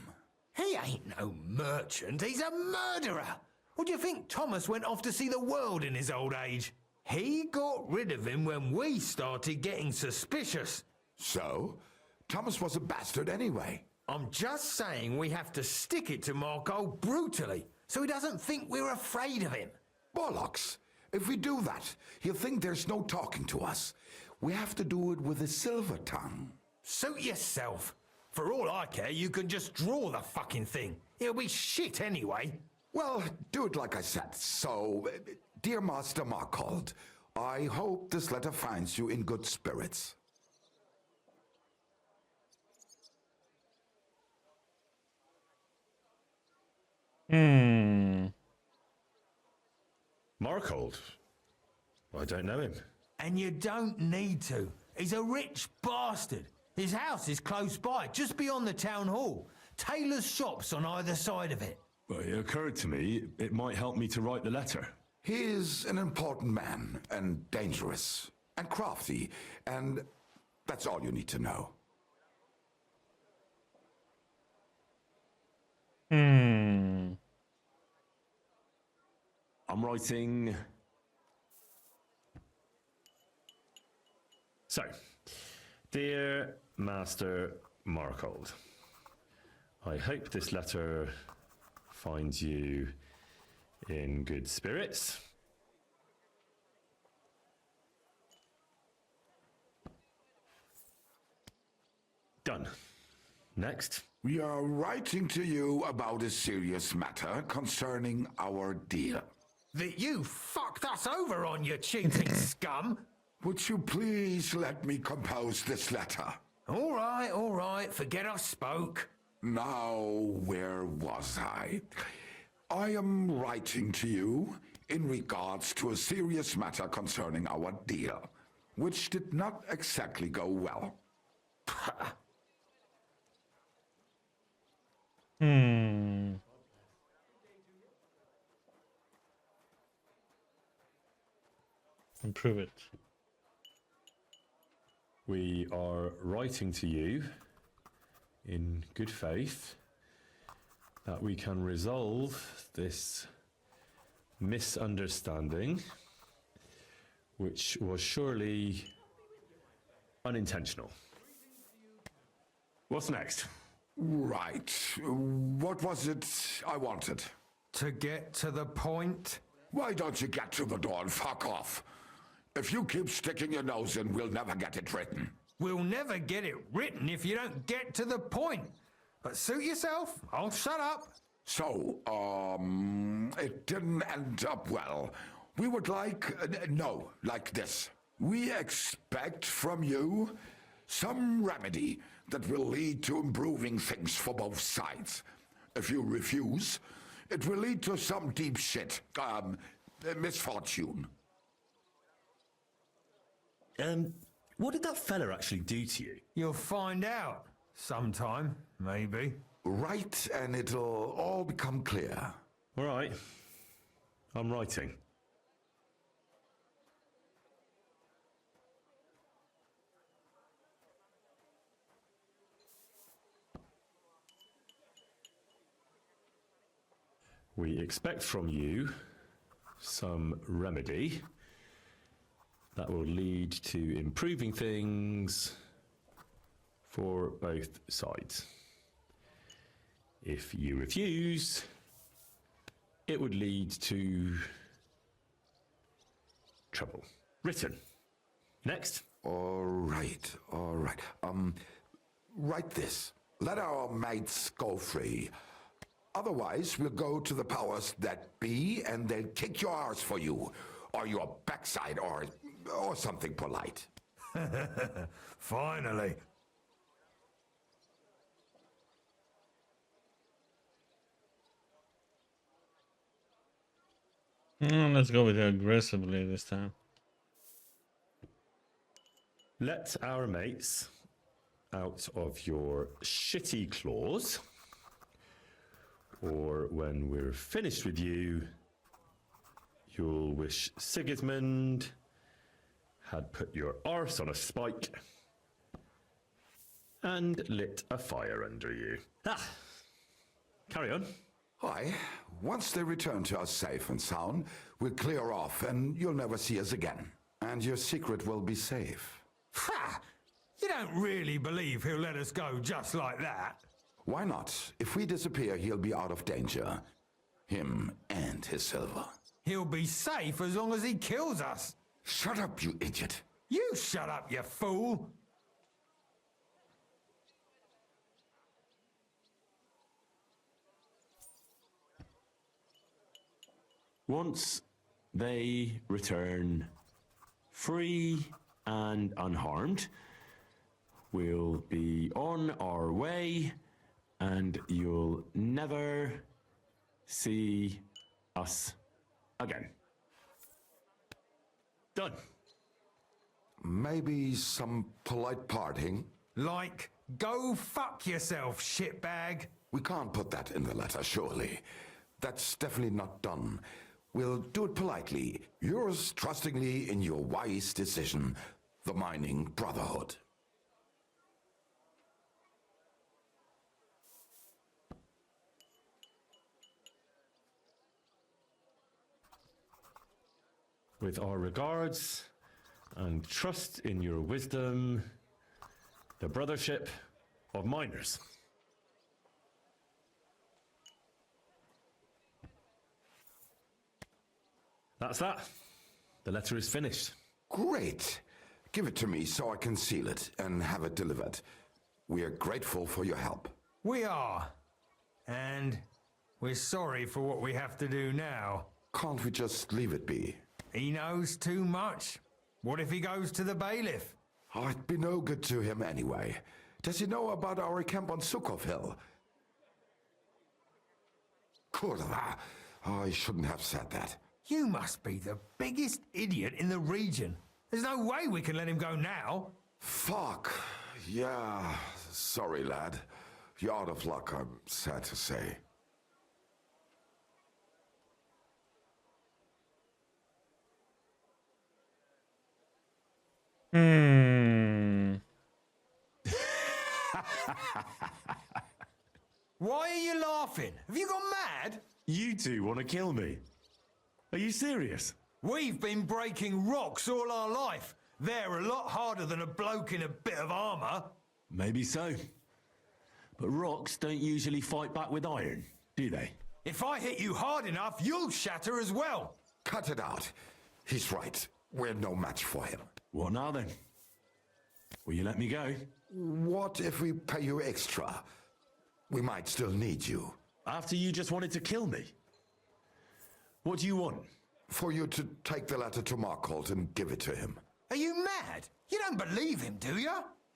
He ain't no merchant. He's a murderer. What do you think Thomas went off to see the world in his old age? He got rid of him when we started getting suspicious. So? Thomas was a bastard anyway. I'm just saying we have to stick it to Markhold brutally, so he doesn't think we're afraid of him. Bollocks. If we do that, he'll think there's no talking to us. We have to do it with a silver tongue. Suit yourself. For all I care, you can just draw the fucking thing. It'll be shit anyway. Well, do it like I said. So, dear Master Markhold, I hope this letter finds you in good spirits. Markhold? I don't know him. And you don't need to. He's a rich bastard. His house is close by, just beyond the town hall. Tailor's shops on either side of it. Well, it occurred to me it might help me to write the letter. He is an important man, and dangerous, and crafty, and that's all you need to know. I'm writing So, dear Master Markold, I hope this letter finds you in good spirits. Done. Next. We are writing to you about a serious matter concerning our deal. That you fucked us over on, you cheating scum! Would you please let me compose this letter? All right, forget I spoke. Now, where was I? I am writing to you in regards to a serious matter concerning our deal, which did not exactly go well. Improve it. We are writing to you in good faith that we can resolve this misunderstanding, which was surely unintentional. What's next? Right. What was it I wanted? To get to the point? Why don't you get to the door and fuck off? If you keep sticking your nose in, we'll never get it written. We'll never get it written if you don't get to the point. But suit yourself, I'll shut up. So, it didn't end up well. We would like, like this. We expect from you some remedy that will lead to improving things for both sides. If you refuse, it will lead to some deep shit, misfortune. What did that fella actually do to you? You'll find out. Sometime, maybe. Write and it'll all become clear. All right. I'm writing. We expect from you some remedy that will lead to improving things for both sides. If you refuse, it would lead to trouble. Written. Next. All right. Write this. Let our mates go free. Otherwise, we'll go to the powers that be and they'll kick your arse for you. Or your backside, or something polite. Finally. Let's go with it aggressively this time. Let our mates out of your shitty claws, or when we're finished with you, you'll wish Sigismund had put your arse on a spike and lit a fire under you. Carry on. Aye. Once they return to us safe and sound, we'll clear off and you'll never see us again. And your secret will be safe. Ha! You don't really believe he'll let us go just like that? Why not? If we disappear, he'll be out of danger. Him and his silver. He'll be safe as long as he kills us. Shut up, you idiot. You shut up, you fool. Once they return free and unharmed, we'll be on our way and you'll never see us again. Done. Maybe some polite parting? Like, go fuck yourself, shitbag. We can't put that in the letter, surely. That's definitely not done. We'll do it politely. Yours trustingly in your wise decision, the Mining Brotherhood. With our regards and trust in your wisdom, the brothership of miners. That's that. The letter is finished. Great. Give it to me so I can seal it and have it delivered. We are grateful for your help. We are. And we're sorry for what we have to do now. Can't we just leave it be? He knows too much. What if he goes to the bailiff? I'd be no good to him anyway. Does he know about our camp on Sukov Hill? Kurva. I shouldn't have said that. You must be the biggest idiot in the region. There's no way we can let him go now. Fuck. Yeah. Sorry, lad. You're out of luck, I'm sad to say. Why are you laughing? Have you gone mad? You two want to kill me? Are you serious? We've been breaking rocks all our life. They're a lot harder than a bloke in a bit of armour. Maybe so. But rocks don't usually fight back with iron, do they? If I hit you hard enough, you'll shatter as well. Cut it out. He's right. We're no match for him. What now then? Will you let me go? What if we pay you extra? We might still need you. After you just wanted to kill me? What do you want? For you to take the letter to Markholt and give it to him. Are you mad? You don't believe him, do you?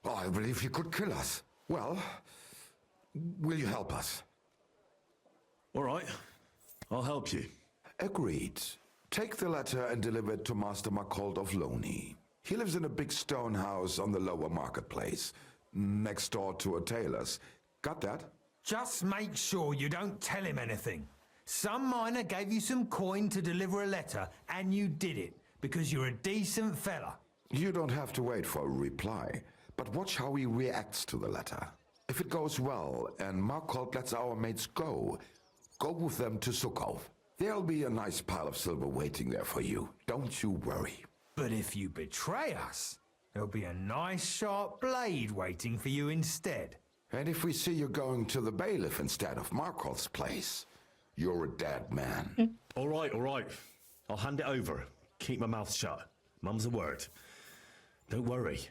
I believe he could kill us. Well, will you help us? All right. I'll help you. Agreed. Take the letter and deliver it to Master Markholt of Loney. He lives in a big stone house on the lower marketplace, next door to a tailor's. Got that? Just make sure you don't tell him anything. Some miner gave you some coin to deliver a letter, and you did it, because you're a decent fella. You don't have to wait for a reply, but watch how he reacts to the letter. If it goes well and Markholt lets our mates go with them to Sukov. There'll be a nice pile of silver waiting there for you. Don't you worry. But if you betray us, there'll be a nice sharp blade waiting for you instead. And if we see you going to the bailiff instead of Markholt's place, you're a dead man. All right, all right. I'll hand it over. Keep my mouth shut. Mum's a word. Don't worry.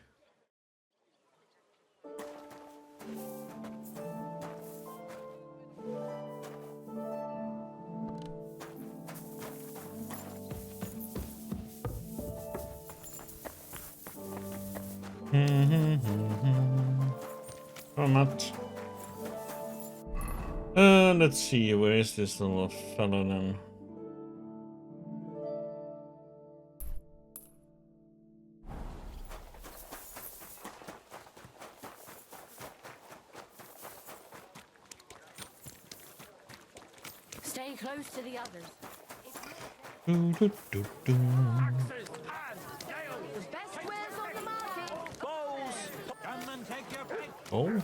Or not. Let's see, where is this little fellow then? Stay close to the others. The best wares on the market. Bowls! Come and take your pick. Oh.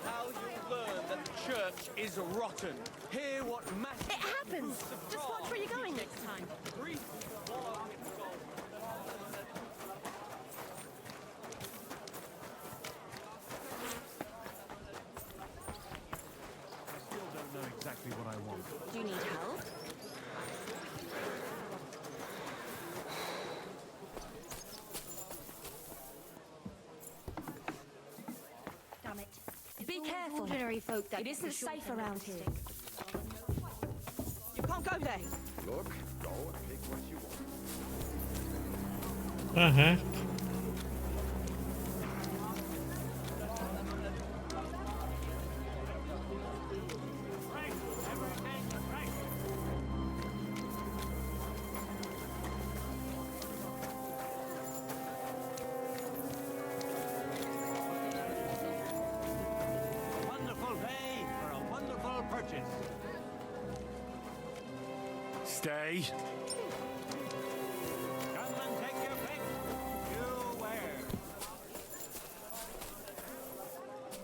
How you learn that the church is rotten. Hear what matters. It happens. Just watch where you're going next time. Exactly what I want. Do you need help? Damn it. Be careful. Ordinary folk that it isn't safe around here. You can't go there. Look, go and pick what you want. The heck? Stay. Come and take your pick. You where?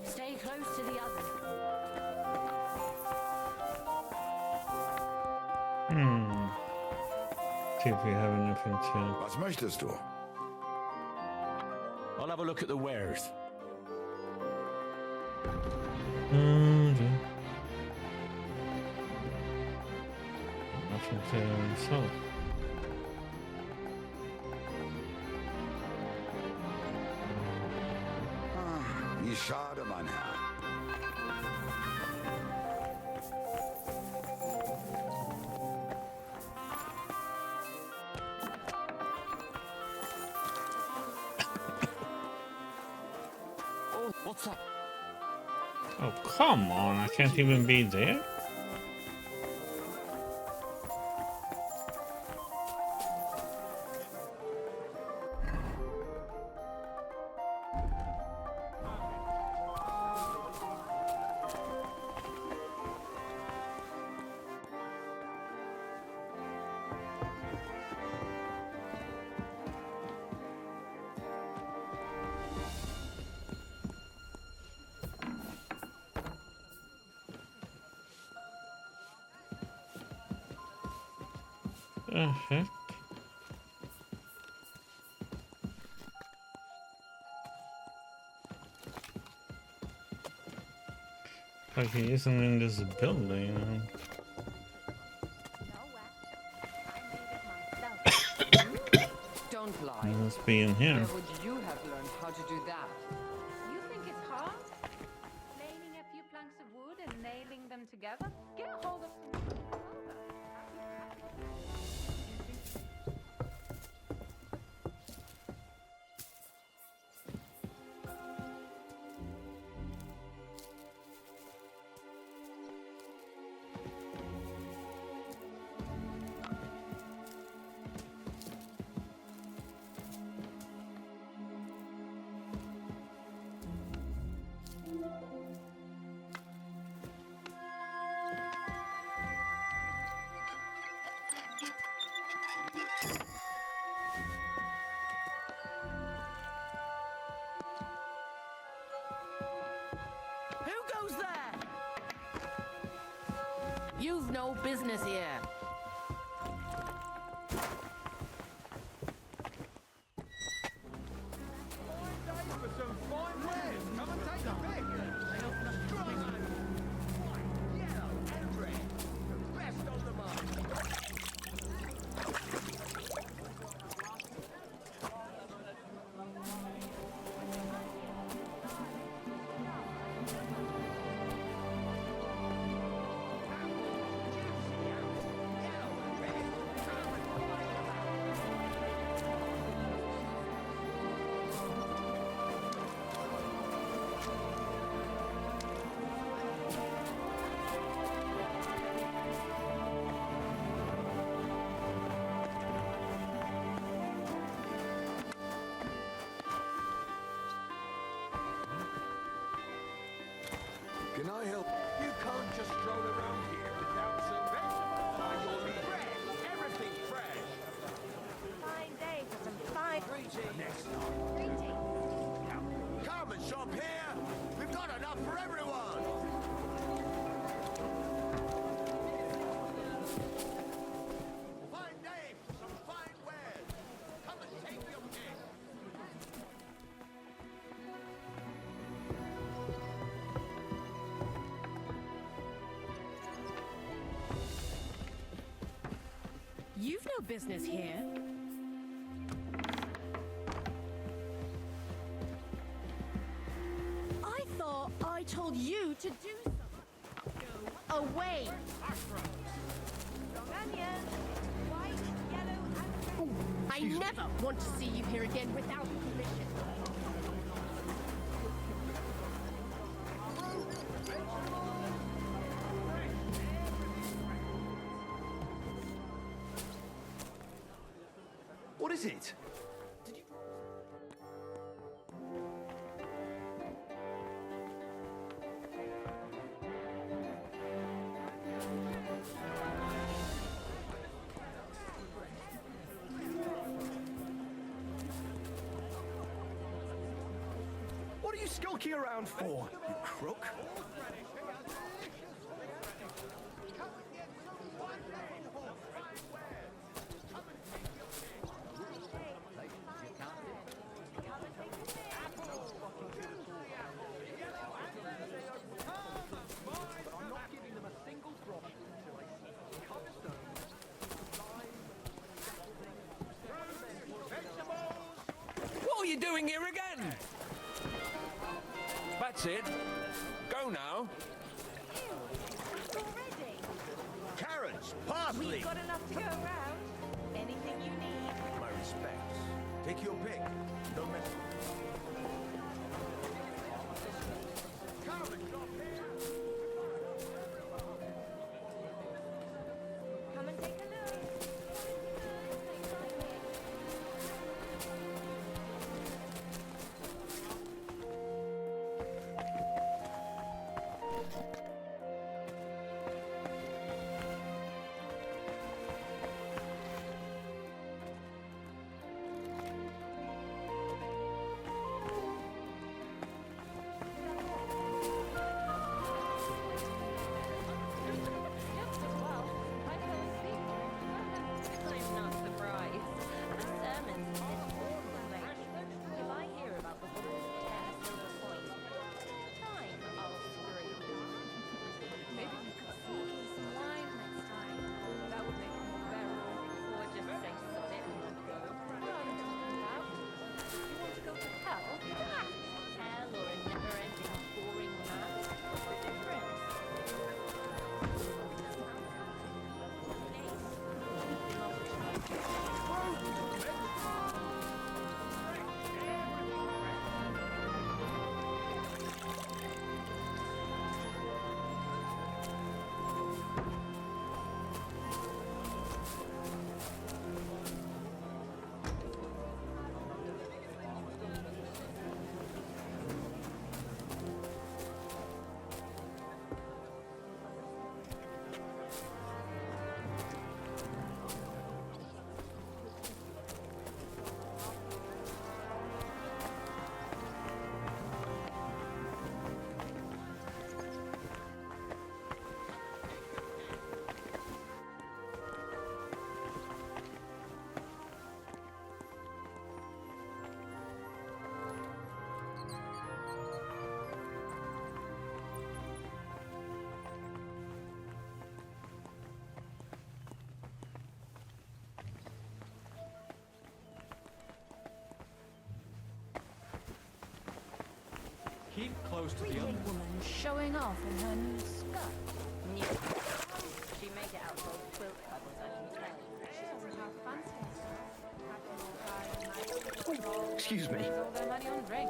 Stay close to the others. See if we have anything to. Was möchtest du? I'll have a look at the wares. Nothing to sell. Wie schade, mein Herr. Oh, what's that? Oh, come on, I can't even be there. Heck? Like he isn't in this building. Don't lie. He must be in here. Where would you have learned how to do that? You think it's hard? Planing a few planks of wood and nailing them together? Get a hold of some Who goes there? You've no business here. Can I help? You can't just stroll around here without some vegetables. Find your meat. Fresh, everything fresh. fine day for some fine Next Come and shop here. We've got enough for everyone. Fine day for some fine wares. Come and take your pick. You've no business here. I thought I told you to do something. Go away. Long onion, white, yellow, and red. I never want to see you here again without permission. What is it? What are you skulking around for, you crook? are you doing here again? That's it. Go now. Carrots, parsley. We've got enough to go around. Anything you need. My respects. Take your pick. Don't mess Come and take a look. I'm not surprised. The sermons is all the same. Will I hear about the woman's care to the point? Fine, I'll scream. Maybe we could sneak in some wine next time. That would make it more bearable. Or just say sod it and not go. Rather than out. You want to go to hell? Hell or a never-ending boring mat? What's the difference? Keep close to the Pretty other. woman showing off in her new skirt. New. She made it out of old quilt covers, I can tell. She doesn't have fancy. Excuse me. All their money on drink.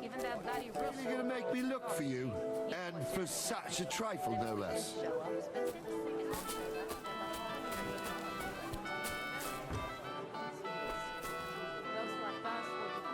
Even their bloody roof. You're gonna make me look for you, and for such a trifle, no less. Show up, spend it singing on sugar. Those were our first words.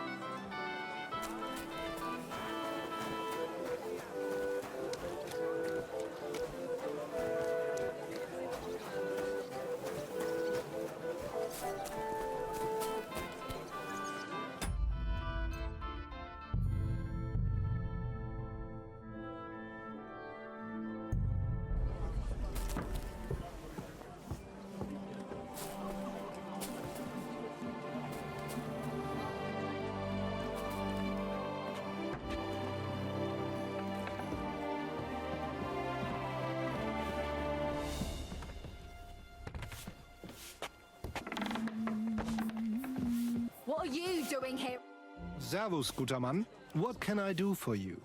What are you doing here? Servus, guter Mann. What can I do for you?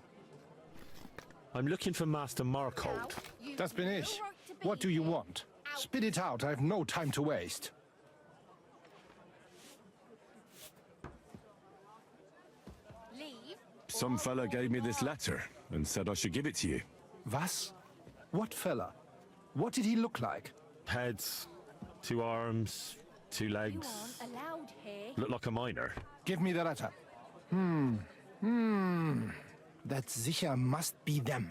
I'm looking for Master Markhold. Das bin ich. What do you want? Spit it out, I've no time to waste. Leave. Some fella gave me this letter and said I should give it to you. Was? What fella? What did he look like? Heads, 2 arms, 2 legs. Allowed here. Looked like a miner. Give me the letter. That sicher must be them.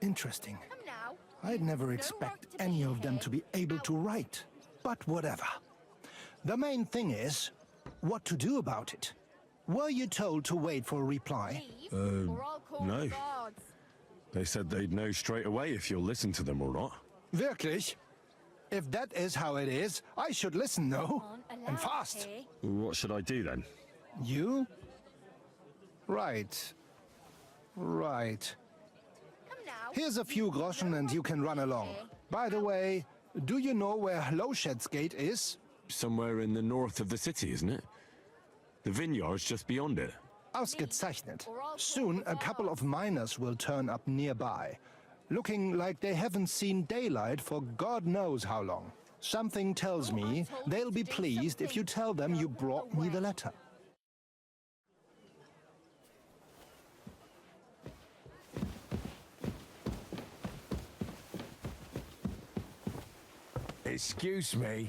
Interesting. Come now. I'd never expect any of them to be able to write. But whatever. The main thing is, what to do about it. Were you told to wait for a reply? No. They said they'd know straight away if you'll listen to them or not. Wirklich? If that is how it is, I should listen, no? And fast. What should I do then? You? Right. Right. Here's a few groschen and you can run along. By the way, do you know where Lowshed's Gate is? Somewhere in the north of the city, isn't it? The vineyard's just beyond it. Ausgezeichnet. Soon, a couple of miners will turn up nearby, looking like they haven't seen daylight for God knows how long. Something tells me they'll be pleased if you tell them you brought me the letter. Excuse me.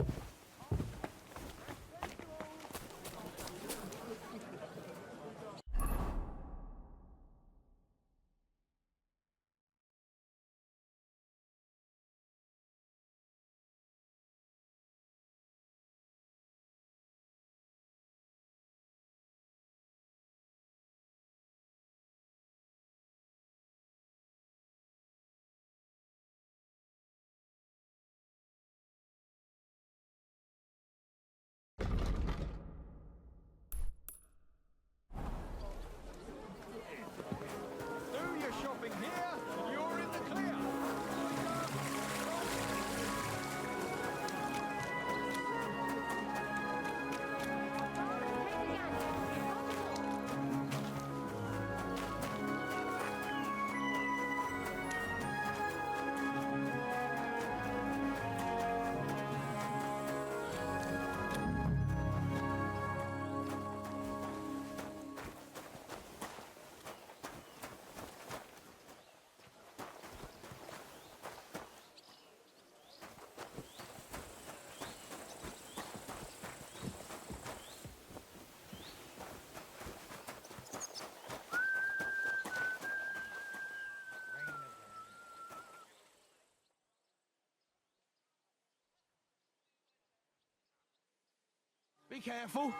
Be careful.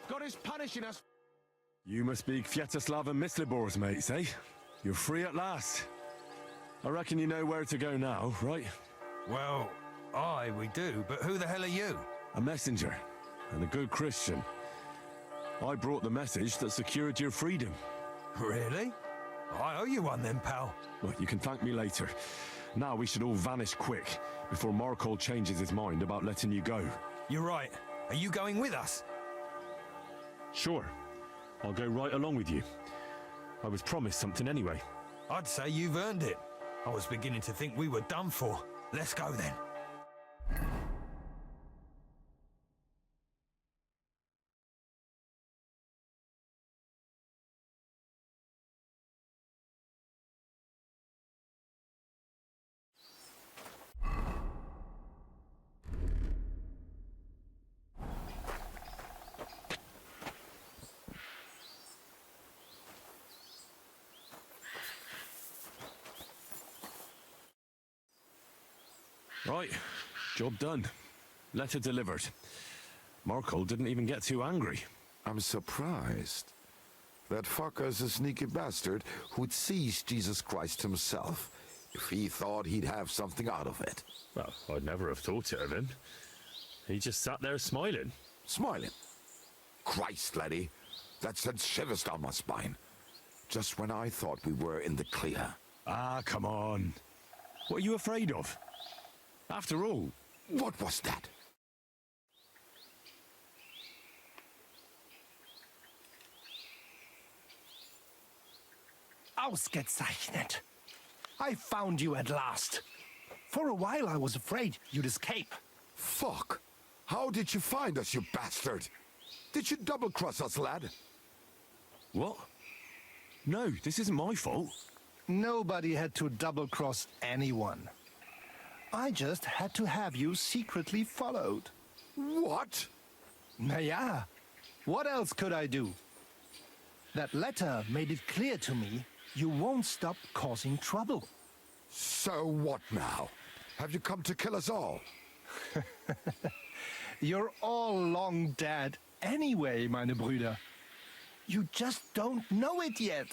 God is punishing us. You must be Kwiatoslav and Myslibor's mates, eh? You're free at last. I reckon you know where to go now, right? Well, we do, but who the hell are you? A messenger, and a good Christian. I brought the message that secured your freedom. Really? I owe you one then, pal. Well, you can thank me later. Now we should all vanish quick, before Markol changes his mind about letting you go. You're right. Are you going with us? Sure. I'll go right along with you. I was promised something anyway. I'd say you've earned it. I was beginning to think we were done for. Let's go then. Right, job done. Letter delivered. Markol didn't even get too angry. I'm surprised. That fucker's a sneaky bastard who'd seize Jesus Christ himself if he thought he'd have something out of it. Well, I'd never have thought it of him. He just sat there smiling. Smiling? Christ, laddie, that sent shivers down my spine. Just when I thought we were in the clear. Ah, come on. What are you afraid of? After all... What was that? Ausgezeichnet. I found you at last. For a while I was afraid you'd escape. Fuck! How did you find us, you bastard? Did you double-cross us, lad? What? No, this isn't my fault. Nobody had to double-cross anyone. I just had to have you secretly followed. What? Naja, what else could I do? That letter made it clear to me you won't stop causing trouble. So what now? Have you come to kill us all? You're all long dead anyway, meine Brüder. You just don't know it yet.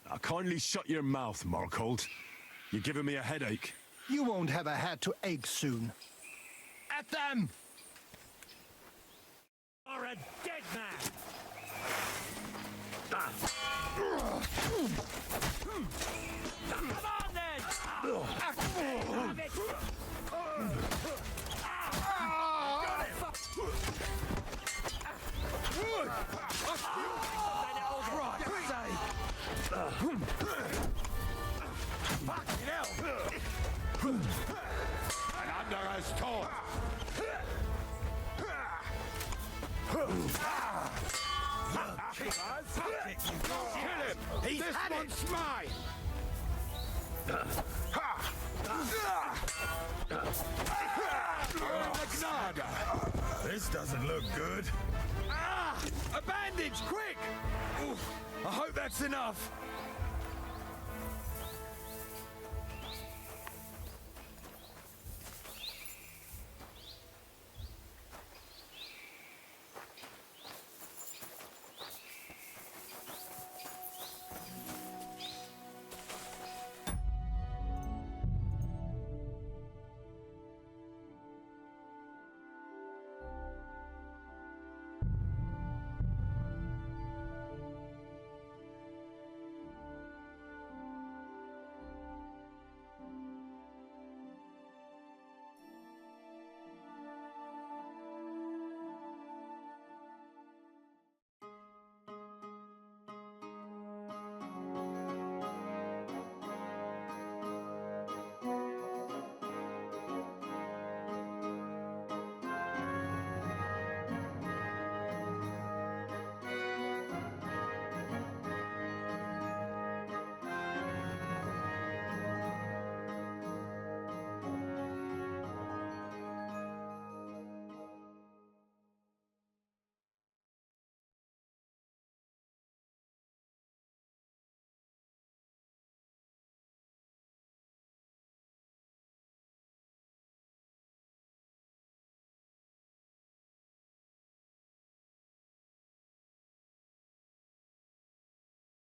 Now, kindly shut your mouth, Markhold. You're giving me a headache. You won't have a head to ache soon. At them! You're a dead man! Come on then! Ein anderer ist tot. Kill him! This one's mine! This doesn't look good. Ah! A bandage, quick! Oof, I hope that's enough.